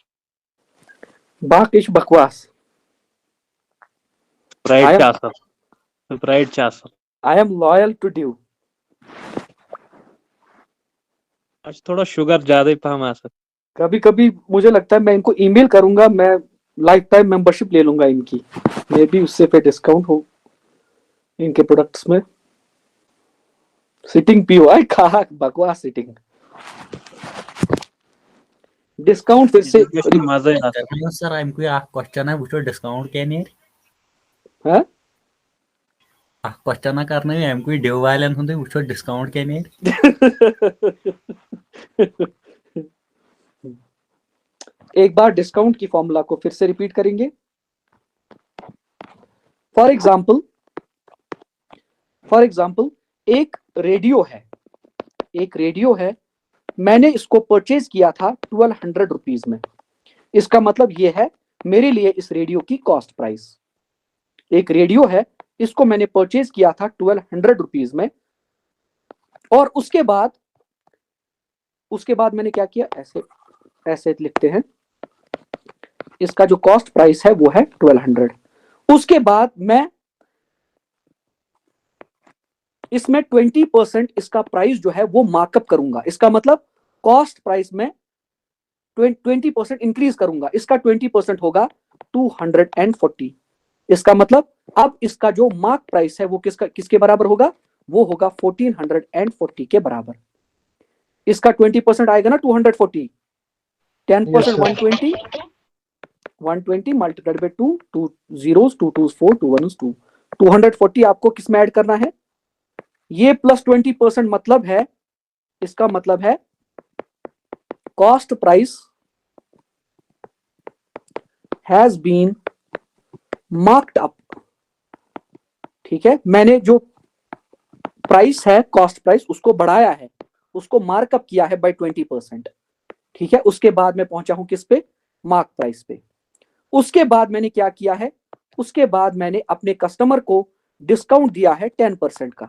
बाकी बकवास। Sprite chaser, Sprite chaser. I am loyal to Dew. आज थोड़ा शुगर ज्यादा ही पाम आ सक। कभी कभी मुझे लगता है मैं इनको ईमेल करूंगा, मैं लाइफ टाइम मेंबरशिप ले लूंगा इनकी, मे बी उससे फिर डिस्काउंट हो इनके प्रोडक्ट्स में। सिटिंग पियो, आई खा बकवास सिटिंग डिस्काउंट फिर से मजा ही आता। सर हमको एक क्वेश्चन है वो डिस्काउंट क्या नहीं है। क्वेश्चन करना है हमको ड्यू वाले वो डिस्काउंट क्या नहीं। एक बार डिस्काउंट की फॉर्मूला को फिर से रिपीट करेंगे। फॉर एग्जाम्पल एक रेडियो है, एक रेडियो है, मैंने इसको परचेज किया था 1200 रुपीज में। इसका मतलब यह है मेरे लिए इस रेडियो की कॉस्ट प्राइस। एक रेडियो है, इसको मैंने परचेज किया था 1200 रुपीज में, और उसके बाद मैंने क्या किया, ऐसे लिखते हैं, इसका जो कॉस्ट प्राइस है वो है 1200। उसके बाद मैं इसमें 20% इसका प्राइस जो है वो मार्कअप करूंगा। इसका मतलब कॉस्ट प्राइस में 20% इंक्रीज करूंगा। इसका 20% होगा 240। इसका मतलब अब इसका जो मार्क प्राइस है वो किसके बराबर होगा, वो होगा 1440 के बराबर। इसका 20% आएगा ना 240, 10% 120, 120 multiplied by 2, 2 zeros, 2 2s 4, 2 1s 2, 240 आपको किस में ऐड करना है, ये प्लस 20% मतलब है, इसका मतलब है cost price has been marked up. ठीक है, मैंने जो प्राइस है कॉस्ट प्राइस उसको बढ़ाया है, उसको मार्कअप किया है बाय 20%। ठीक है, उसके बाद मैं पहुंचा हूं किस पे, मार्क प्राइस पे। उसके बाद मैंने क्या किया है, उसके बाद मैंने अपने कस्टमर को डिस्काउंट दिया है 10% का।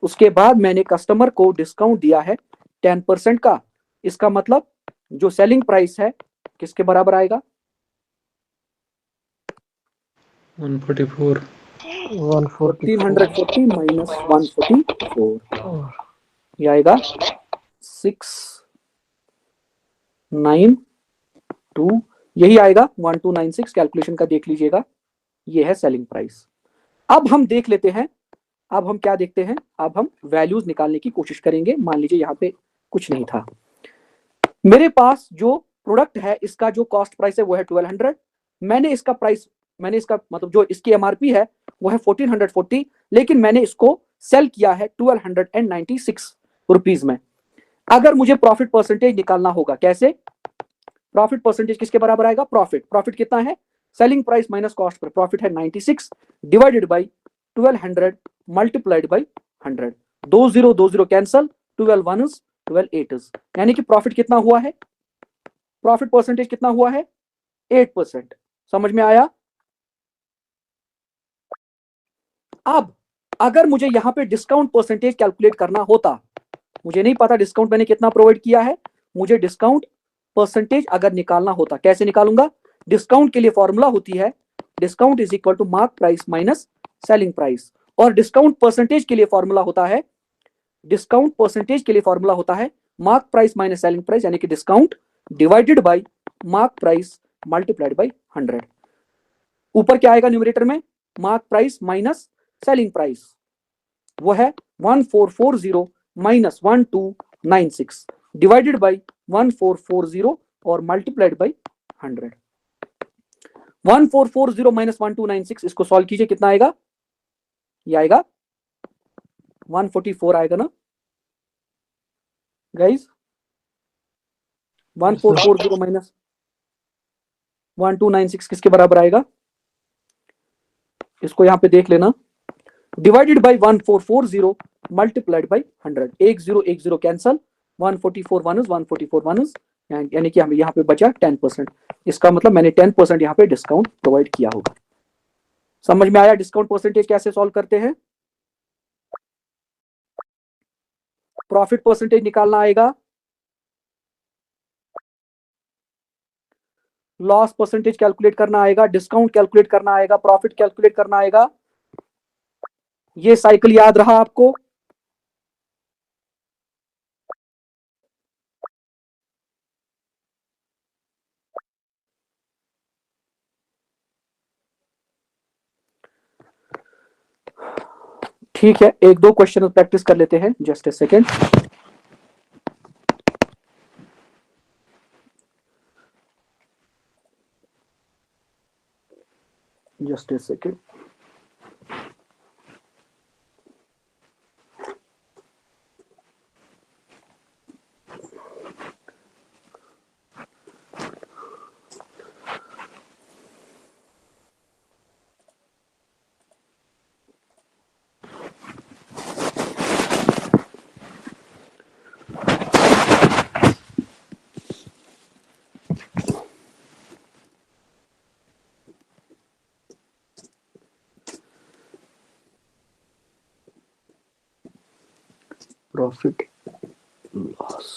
उसके बाद मैंने कस्टमर को डिस्काउंट दिया है 10% का। इसका मतलब जो सेलिंग प्राइस है किसके बराबर आएगा, 144। 1440 माइनस 144, ये आएगा 692, यही आएगा 1296। कैलकुलेशन का देख लीजिएगा, ये है सेलिंग प्राइस। अब हम देख लेते हैं, अब हम क्या देखते हैं, अब हम वैल्यूज निकालने की कोशिश करेंगे। मान लीजिए यहाँ पे कुछ नहीं था, मेरे पास जो प्रोडक्ट है इसका जो कॉस्ट प्राइस है वो है 1200, मैंने इसका मतलब जो इसकी एमआरपी है वो है 1440, लेकिन मैंने इसको सेल किया है 1296 रुपीज में। अगर मुझे प्रॉफिट परसेंटेज निकालना होगा, कैसे, प्रॉफिट परसेंटेज किसके बराबर आएगा, प्रॉफिट कितना है, selling price minus cost per, profit है 96 divided by 1200 multiplied by 100। 20 cancel, 12 1s 12 8s, यानी कि प्रॉफिट कितना हुआ है, प्रॉफिट परसेंटेज कितना हुआ है, 8%। समझ में आया। अब अगर मुझे यहां पे डिस्काउंट परसेंटेज कैलकुलेट करना होता, मुझे नहीं पता डिस्काउंट मैंने कितना प्रोवाइड किया है, मुझे डिस्काउंट परसेंटेज अगर निकालना होता, कैसे निकालूंगा, डिस्काउंट के लिए फॉर्मूला होती है discount is equal to mark price minus selling price, और डिस्काउंट परसेंटेज के लिए फॉर्मूला होता है, डिस्काउंट परसेंटेज के लिए फॉर्मूला होता है mark price minus selling price, यानी कि discount divided by mark price multiplied by 100। ऊपर क्या आएगा न्यूमरेटर में, mark price minus selling price, वो है 1440 माइनस 1296 डिवाइडेड बाय 1440 और मल्टीप्लाइड बाय 100। 1440 माइनस 1296, इसको सॉल्व कीजिए, कितना आएगा, ये आएगा 144 आएगा ना गाइस, 1440 माइनस 1296 किसके बराबर आएगा, इसको यहां पे देख लेना, divided by 1440 multiplied by 100, 1010 cancel, 144 1 144 1 यानी कि हमें यहाँ पे बचा 10%। इसका मतलब मैंने 10% यहाँ पे डिस्काउंट प्रोवाइड किया होगा। समझ में आया डिस्काउंट परसेंटेज कैसे सॉल्व करते हैं? प्रॉफिट परसेंटेज निकालना आएगा, लॉस परसेंटेज कैलकुलेट करना आएगा, डिस्काउंट कैलकुलेट करना आएगा, प्रॉफिट कैलकुलेट करना आएगा। ये साइकिल याद रहा आपको? ठीक है, एक दो क्वेश्चन प्रैक्टिस कर लेते हैं, just a second. Just a second. Profit loss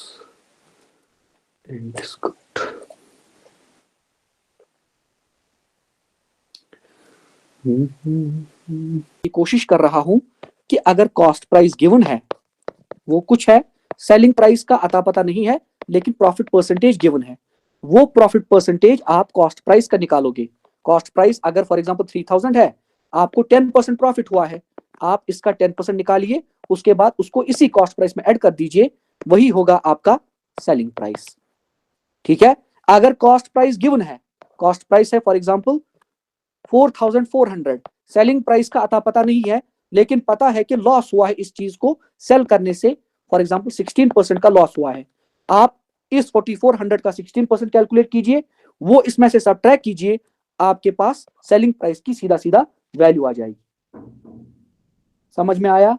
and discount. कोशिश कर रहा हूं कि अगर कॉस्ट प्राइस गिवन है, वो कुछ है, सेलिंग प्राइस का अता पता नहीं है, लेकिन प्रॉफिट परसेंटेज गिवन है, वो प्रॉफिट परसेंटेज आप कॉस्ट प्राइस का निकालोगे। कॉस्ट प्राइस अगर फॉर एग्जांपल 3000 है, आपको 10% प्रॉफिट हुआ है, आप इसका 10% निकालिए, उसके बाद उसको इसी कॉस्ट प्राइस में ऐड कर दीजिए, वही होगा आपका सेलिंग प्राइस। ठीक है, अगर कॉस्ट प्राइस गिवन है, कॉस्ट प्राइस है फॉर एग्जांपल 4400, सेलिंग प्राइस का अता पता नहीं है, लेकिन पता है कि लॉस हुआ है इस चीज को सेल करने से, फॉर एग्जांपल 16% का लॉस हुआ है। आप इस 4400 का 16% कैलकुलेट कीजिए, वो इसमें से सबट्रैक्ट कीजिए, आपके पास सेलिंग प्राइस की सीधा सीधा वैल्यू आ जाएगी। समझ में आया?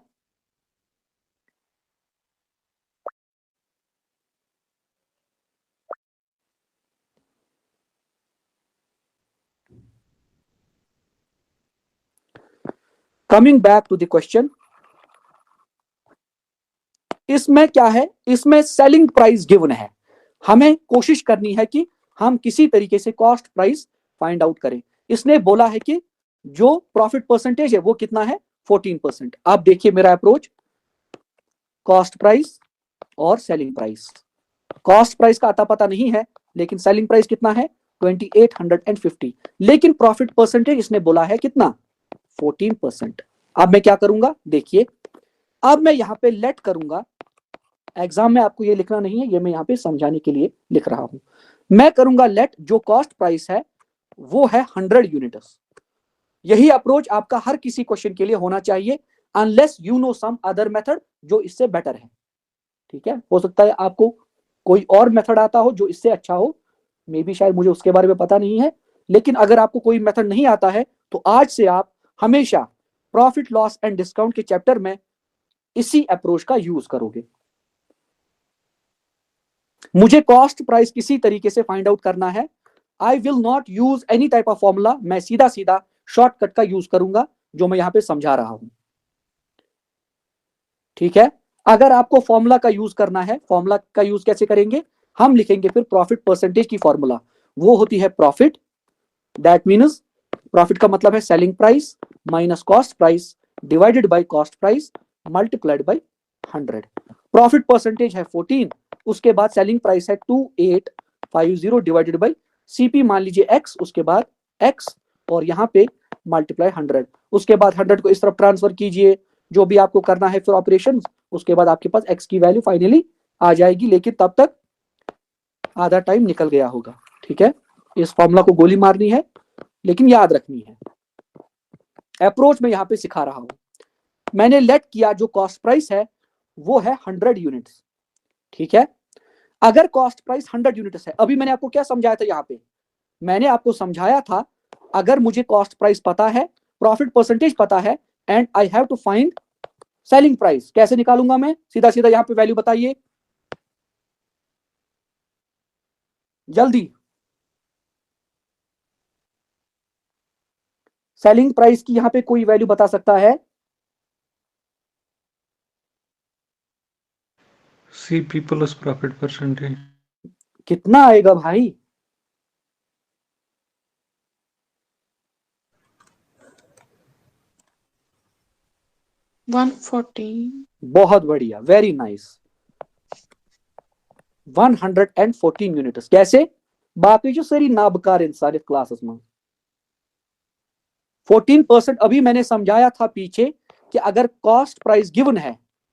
Coming back to the question, इसमें क्या है, इसमें सेलिंग प्राइस गिवन है, हमें कोशिश करनी है कि हम किसी तरीके से कॉस्ट प्राइस फाइंड आउट करें। इसने बोला है कि जो प्रॉफिट परसेंटेज है वो कितना है, 14%। आप देखिए मेरा अप्रोच, कॉस्ट प्राइस और सेलिंग प्राइस। कॉस्ट प्राइस का अता पता नहीं है, लेकिन सेलिंग प्राइस कितना है, 2850, लेकिन प्रॉफिट परसेंटेज इसने बोला है कितना, 14%। अब मैं क्या करूंगा, देखिए, अब मैं यहां पे लेट करूंगा, एग्जाम में आपको ये लिखना नहीं है, ये मैं यहां पे समझाने के लिए लिख रहा हूं। मैं करूंगा लेट, जो कॉस्ट प्राइस है वो है 100 यूनिट्स। यही अप्रोच आपका हर किसी क्वेश्चन के लिए होना चाहिए, unless you know some other method जो इससे बेटर है। ठीक है, हो सकता है आपको कोई और मेथड आता हो जो इससे अच्छा हो, मे बी शायद मुझे उसके बारे में पता नहीं है, लेकिन अगर आपको कोई मेथड नहीं आता है तो आज से आप हमेशा प्रॉफिट लॉस एंड डिस्काउंट के चैप्टर में इसी अप्रोच का यूज करोगे। मुझे कॉस्ट प्राइस किसी तरीके से फाइंड आउट करना है, I will not use any type of formula, मैं सीधा सीधा शॉर्टकट का यूज करूंगा जो मैं यहां पे समझा रहा हूं। ठीक है, अगर आपको फॉर्मूला का यूज करना है, फॉर्मूला का यूज कैसे करेंगे, हम लिखेंगे फिर प्रॉफिट परसेंटेज की फॉर्मूला, वो होती है प्रॉफिट, दैट मीन्स प्रॉफिट का मतलब है selling price minus cost price divided by cost price multiplied by 100। Profit percentage है 14, उसके बाद सेलिंग प्राइस है 2850 डिवाइडेड बाय सीपी मान लीजिए x, उसके बाद x और यहाँ पे मल्टीप्लाई 100, उसके बाद 100 को इस तरफ ट्रांसफर कीजिए, जो भी आपको करना है फिर ऑपरेशन, उसके बाद आपके पास x की वैल्यू फाइनली आ जाएगी, लेकिन तब तक आधा टाइम निकल गया होगा। ठीक है, इस फॉर्मूला को गोली मारनी है, लेकिन याद रखनी है। अप्रोच में यहां पे सिखा रहा हूं, मैंने लेट किया जो कॉस्ट प्राइस है वो है 100 यूनिट्स। ठीक है, अगर कॉस्ट प्राइस 100 यूनिट्स है, अभी मैंने आपको क्या समझाया था, यहाँ पे मैंने आपको समझाया था, अगर मुझे कॉस्ट प्राइस पता है, प्रॉफिट परसेंटेज पता है, and I have to find selling price, कैसे निकालूंगा मैं? सीधा सीधा यहां पे वैल्यू बताइए जल्दी। सेलिंग प्राइस की यहां पे कोई वैल्यू बता सकता है? CP plus profit percentage. कितना आएगा भाई? 140। बहुत बढ़िया, वेरी नाइस। 114 यूनिट्स। कैसे? बाकी जो सारी नाबकार इंसान क्लासेस में 14% अभी मैंने समझाया था पीछे कि अगर कॉस्ट प्राइस गिवन है,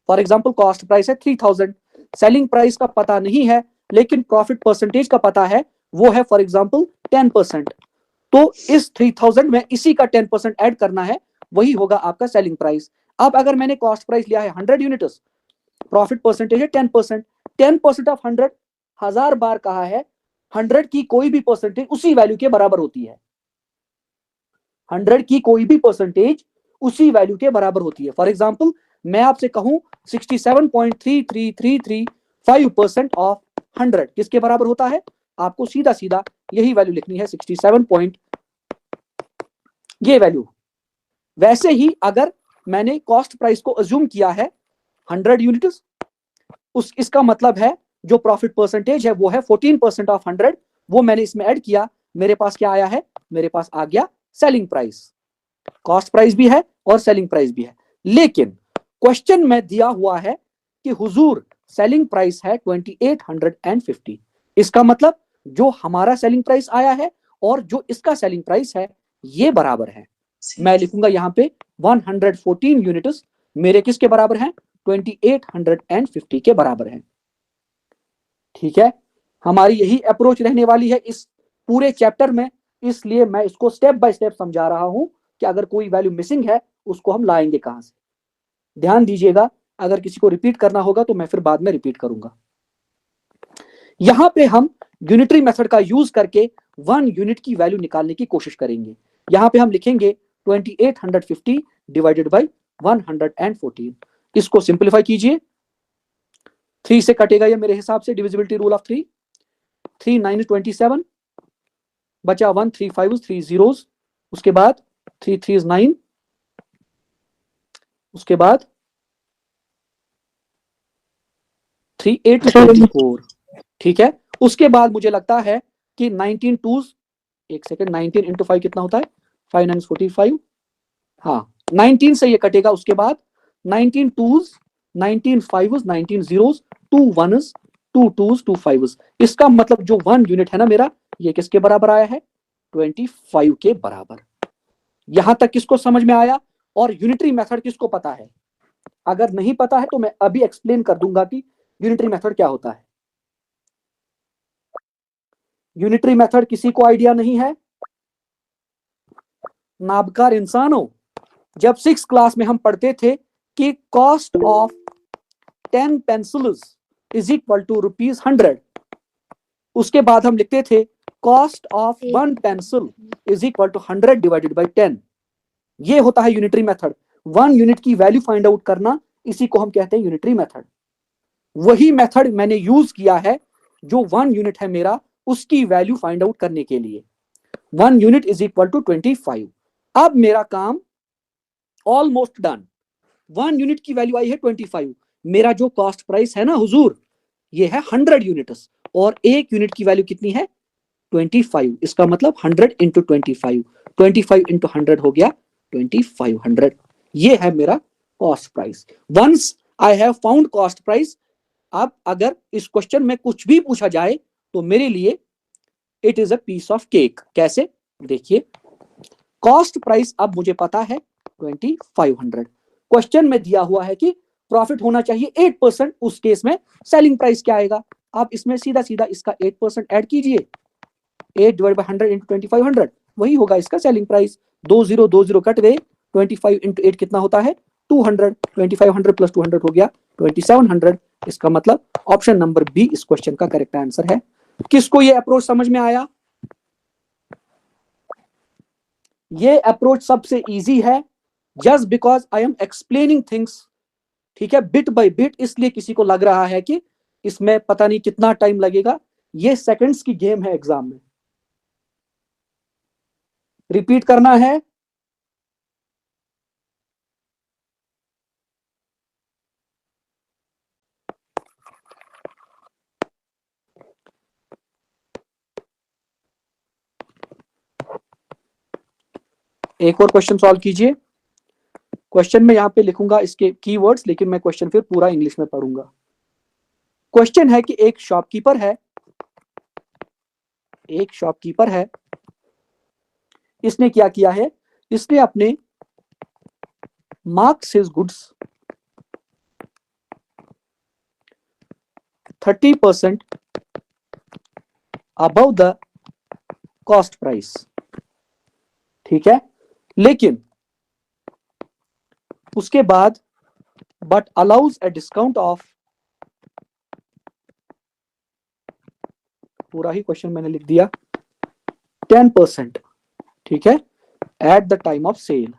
फॉर एग्जांपल कॉस्ट प्राइस है 3000, सेलिंग प्राइस का पता नहीं है लेकिन प्रॉफिट परसेंटेज का पता है, वो है फॉर एग्जांपल 10%, तो इस 3000 में इसी का 10% ऐड करना है, वही होगा आपका सेलिंग प्राइस। अब अगर मैंने कॉस्ट प्राइस लिया है 100 यूनिट्स, प्रॉफिट परसेंटेज है 10%, 10% ऑफ 100 1000 बार कहा है, 100 की कोई भी परसेंटेज उसी वैल्यू के बराबर होती है। 100 की कोई भी परसेंटेज उसी वैल्यू के बराबर होती है। फॉर एग्जांपल मैं आपसे कहूं 67.3333 ऑफ 100 किसके बराबर होता है? आपको सीधा सीधा यही वैल्यू लिखनी है, 67 ये वैल्यू। वैसे ही अगर मैंने कॉस्ट प्राइस को अज्यूम किया है 100 यूनिट्स, इसका मतलब है जो प्रॉफिट परसेंटेज है वो है 14% ऑफ 100, वो मैंने इसमें ऐड किया, मेरे पास क्या आया है? मेरे पास आ गया सेलिंग प्राइस। कॉस्ट प्राइस भी है और सेलिंग प्राइस भी है, लेकिन क्वेश्चन में दिया हुआ है कि हुजूर सेलिंग प्राइस है 2850। इसका मतलब जो हमारा सेलिंग प्राइस आया है और जो इसका सेलिंग प्राइस है ये बराबर है। मैं लिखूंगा यहां पे 114 यूनिट्स मेरे किसके बराबर हैं? 2850 के बराबर हैं। ठीक है, हमारी यही अप्रोच रहने वाली है इस पूरे चैप्टर में, इसलिए मैं इसको स्टेप बाय स्टेप समझा रहा हूं कि अगर कोई वैल्यू मिसिंग है उसको हम लाएंगे कहां से। ध्यान दीजिएगा, अगर किसी को रिपीट करना होगा तो मैं फिर बाद में रिपीट करूंगा। यहां पे हम यूनिटरी मेथड का यूज करके 1 यूनिट की वैल्यू निकालने की कोशिश करेंगे। यहां पे हम लिखेंगे 2850 डिवाइडेड बाय 114। इसको सिंप्लीफाई कीजिए, 3 से कटेगा ये मेरे हिसाब से, डिविजिबिलिटी रूल ऑफ 3, 3 9 27, बचा 1 3 5 3 जीरोस, उसके बाद 3 3 9, उसके बाद 3 8 24। ठीक है, उसके बाद मुझे लगता है कि 19 टूज, एक सेकेंड, 19 इंटू 5 कितना होता है? 5 9 45, हाँ 19 से ये कटेगा। उसके बाद 19 twos, 19 fives, 19 zeros, 2 ones, 2 twos, 2 fives. इसका मतलब जो 1 यूनिट है ना मेरा, ये किसके बराबर आया है? 25 के बराबर। यहां तक किसको समझ में आया? और यूनिटरी मेथड किसको पता है? अगर नहीं पता है तो मैं अभी एक्सप्लेन कर दूंगा कि यूनिटरी मेथड क्या होता है। यूनिटरी मेथड किसी को आइडिया नहीं है? नाबकार इंसानों, जब 6th क्लास में हम पढ़ते थे कि cost of 10 pencils is equal to ₹100, उसके बाद हम लिखते थे cost of 1 pencil is equal to 100 divided by 10। ये होता है यूनिटरी मेथड, 1 यूनिट की वैल्यू फाइंड आउट करना, इसी को हम कहते हैं यूनिटरी मेथड। वही मेथड मैंने यूज किया है जो 1 यूनिट है मेरा, उसकी वैल्यू फाइंड आउट करने के लिए। 1 यूनिट इज इक्वल टू 25। अब मेरा काम ऑलमोस्ट डन। 1 यूनिट की वैल्यू आई है 25, मेरा जो कॉस्ट प्राइस है ना हुजूर, ये है 100 यूनिट्स, और 1 यूनिट की वैल्यू कितनी है? 25। इसका मतलब 100 इंटू 25, 25 इंटू 100 हो गया 2500। ये है मेरा cost price. Once I have found cost price, अब अगर इस क्वेश्चन में कुछ भी पूछा जाए तो मेरे लिए it is a piece of cake. कैसे? देखिए, कॉस्ट प्राइस अब मुझे पता है 2500। क्वेश्चन में दिया हुआ है कि प्रॉफिट होना चाहिए 8%, उस केस में सेलिंग प्राइस क्या आएगा? आप इसमें सीधा सीधा इसका 8% ऐड कीजिए, 8 डिवाइड बाय 100 इंटू 2500, वही होगा इसका सेलिंग प्राइस। 2 0 कट गए, 25 इंटू 8 कितना होता है? 200। 2500 प्लस 200 हो गया 2700। इसका मतलब ऑप्शन नंबर बी इस क्वेश्चन का करेक्ट आंसर है। किसको ये अप्रोच समझ में आया? ये अप्रोच सबसे इजी है, just because I am explaining things, ठीक है, बिट बाय बिट, इसलिए किसी को लग रहा है कि इसमें पता नहीं कितना टाइम लगेगा। ये सेकंड्स की गेम है एग्जाम में। रिपीट करना है। एक और क्वेश्चन सॉल्व कीजिए। क्वेश्चन में यहां पे लिखूंगा इसके कीवर्ड्स, लेकिन मैं क्वेश्चन फिर पूरा इंग्लिश में पढ़ूंगा। क्वेश्चन है कि एक शॉपकीपर है, इसने क्या किया है, इसने अपने marks his goods 30% above the cost price, ठीक है, लेकिन उसके बाद but allows a discount of, पूरा ही क्वेश्चन मैंने लिख दिया, 10%, ठीक है, at the time of sale.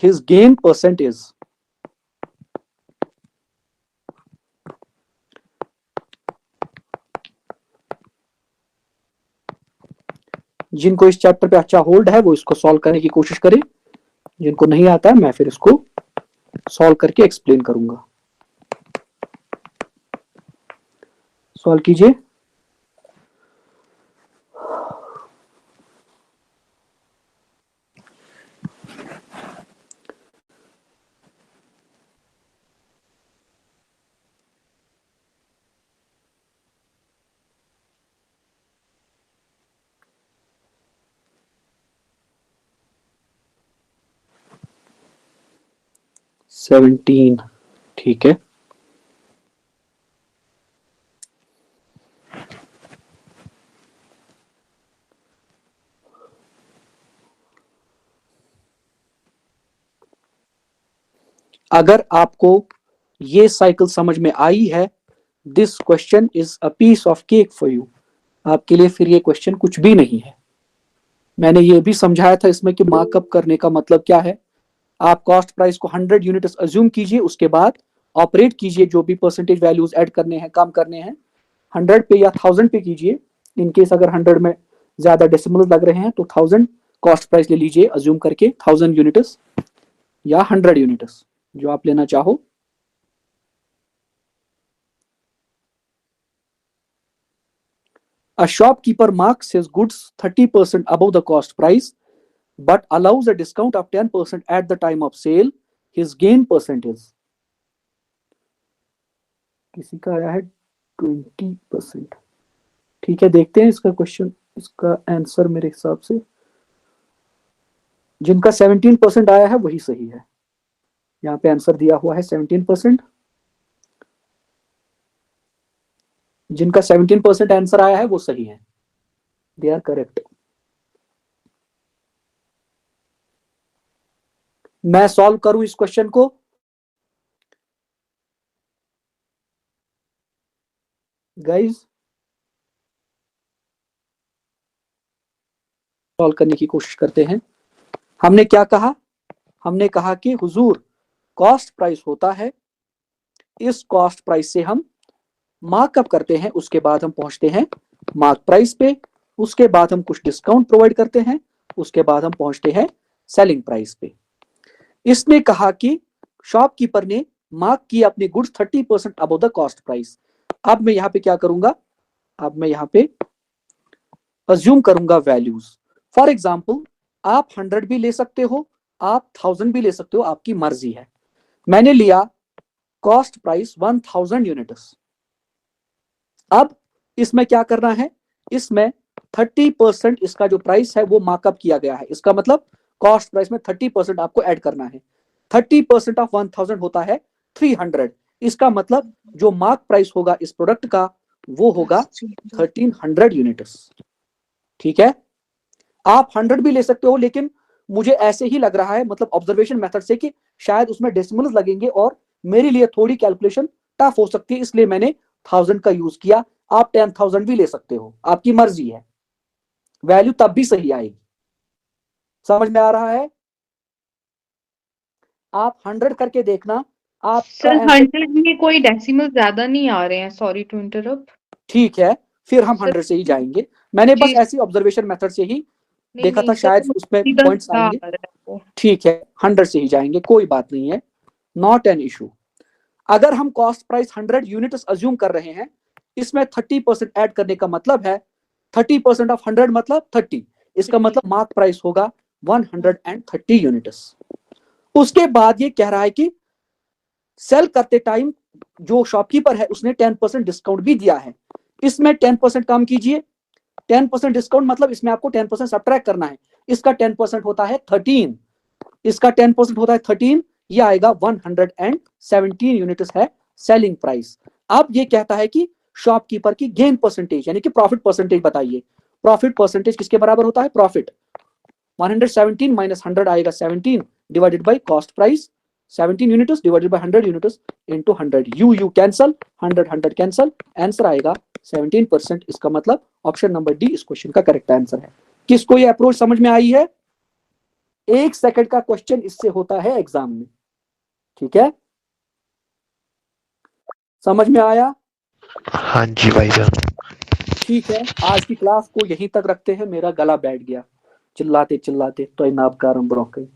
His gain percent is, जिनको इस चैप्टर पे अच्छा होल्ड है वो इसको सॉल्व करने की कोशिश करें, जिनको नहीं आता है मैं फिर इसको सॉल्व करके एक्सप्लेन करूंगा। सॉल्व कीजिए। सेवनटीन, ठीक है, अगर आपको ये साइकिल समझ में आई है, this question is a piece of cake for you. आपके लिए फिर ये क्वेश्चन कुछ भी नहीं है। मैंने ये भी समझाया था इसमें कि मार्कअप करने का मतलब क्या है। आप कॉस्ट प्राइस को 100 यूनिट्स अज्यूम कीजिए, उसके बाद ऑपरेट कीजिए, जो भी परसेंटेज वैल्यूज ऐड करने हैं, कम करने हैं, 100 पे या 1000 पे कीजिए। इनकेस अगर 100 में ज्यादा डेसिमल लग रहे हैं तो 1000 कॉस्ट प्राइस ले लीजिए अज्यूम करके, 1000 यूनिट्स या 100 यूनिट्स, जो आप लेना चाहो। A shopkeeper marks his goods 30% above the cost price, but allows a discount of 10% at the time of sale. His gain percent is, किसी का आया है 20%, ठीक है, देखते हैं इसका क्वेश्चन, इसका आंसर मेरे हिसाब से जिनका 17% आया है वही सही है। यहाँ पे आंसर दिया हुआ है 17%, जिनका 17% आंसर आया है वो सही है, दे आर करेक्ट। मैं सॉल्व करूं इस क्वेश्चन को। गाइस सॉल्व करने की कोशिश करते हैं। हमने क्या कहा, हमने कहा कि हुजूर कॉस्ट प्राइस होता है, इस कॉस्ट प्राइस से हम मार्कअप करते हैं, उसके बाद हम पहुंचते हैं मार्क प्राइस पे, उसके बाद हम कुछ डिस्काउंट प्रोवाइड करते हैं, उसके बाद हम पहुंचते हैं सेलिंग प्राइस पे। इसने कहा कि शॉपकीपर ने मार्क किया अपने goods 30% above the cost price. अब मैं यहाँ पे क्या करूंगा, अब मैं यहाँ पे अज्यूम करूंगा वैल्यूज। फॉर एग्जाम्पल आप 100 भी ले सकते हो, आप 1000 भी ले सकते हो, आपकी मर्जी है। मैंने लिया कॉस्ट प्राइस 1000 यूनिट्स। अब इसमें क्या करना है, इसमें 30% इसका जो प्राइस है वो मार्कअप किया गया है। इसका मतलब कॉस्ट प्राइस में 30% आपको ऐड करना है। 30% ऑफ 1000 होता है 300। इसका मतलब जो मार्क प्राइस होगा इस प्रोडक्ट का वो होगा 1300 यूनिट्स, ठीक है। आप 100 भी ले सकते हो, लेकिन मुझे ऐसे ही लग रहा है, मतलब ऑब्जर्वेशन मेथड से, कि शायद उसमें डेसिमल्स लगेंगे और मेरे लिए थोड़ी कैलकुलेशन टफ हो सकती है, इसलिए मैंने 1000 का यूज किया। आप 10,000 भी ले सकते हो, आपकी मर्जी है, वैल्यू तब भी सही आएगी। समझ में आ रहा है? आप 100 करके देखना, आपका सर आंसर 100 में कोई डेसिमल ज्यादा नहीं आ रहे हैं, सॉरी टू इंटरप्ट। ठीक है, फिर हम 100 से ही जाएंगे। मैंने बस जी ऐसी ऑब्जर्वेशन मेथड से ही नहीं देखा था, नहीं शायद सर, उसमें सीधा पॉइंट्स सीधा आएंगे। आ रहा है वो। ठीक है, 100 से ही जाएंगे, कोई बात नहीं है, नॉट एन इशू। अगर हम कॉस्ट प्राइस 100 यूनिट्स अज्यूम कर रहे हैं, इसमें 30% ऐड करने का मतलब है 30% ऑफ 100 मतलब 30, इसका मतलब मार्क प्राइस होगा 130 यूनिट्स। उसके बाद ये कह रहा है कि सेल करते टाइम जो शॉपकीपर है उसने 10% डिस्काउंट भी दिया है। इसमें 10% कम कीजिए, 10% डिस्काउंट मतलब इसमें आपको 10% सब्ट्रैक्ट करना है। इसका 10% होता है 13, इसका 10% होता है 13, ये आएगा 117 यूनिट्स है सेलिंग प्राइस। अब ये कहता है कि शॉपकीपर की गेन परसेंटेज यानी कि प्रॉफिट परसेंटेज बताइए। प्रॉफिट परसेंटेज किसके बराबर होता है? प्रॉफिट 117 माइनस 100 आएगा 17 divided by cost price 17 units divided by 100 units into 100। You cancel, 100 cancel, answer आएगा 17%। इसका मतलब ऑप्शन नंबर डी इस क्वेश्चन का करेक्ट आंसर है। किसको ये अप्रोच समझ में आई है? 1 सेकंड का क्वेश्चन इससे होता है एग्जाम में, ठीक है? समझ में आया? हाँ जी भाईजान। ठीक है, आज की क्लास को यहीं तक रखते हैं, मेरा गला बैठ गया चिल्लाते चिल्लाते, तो इनाब कारम ब्रोक गई।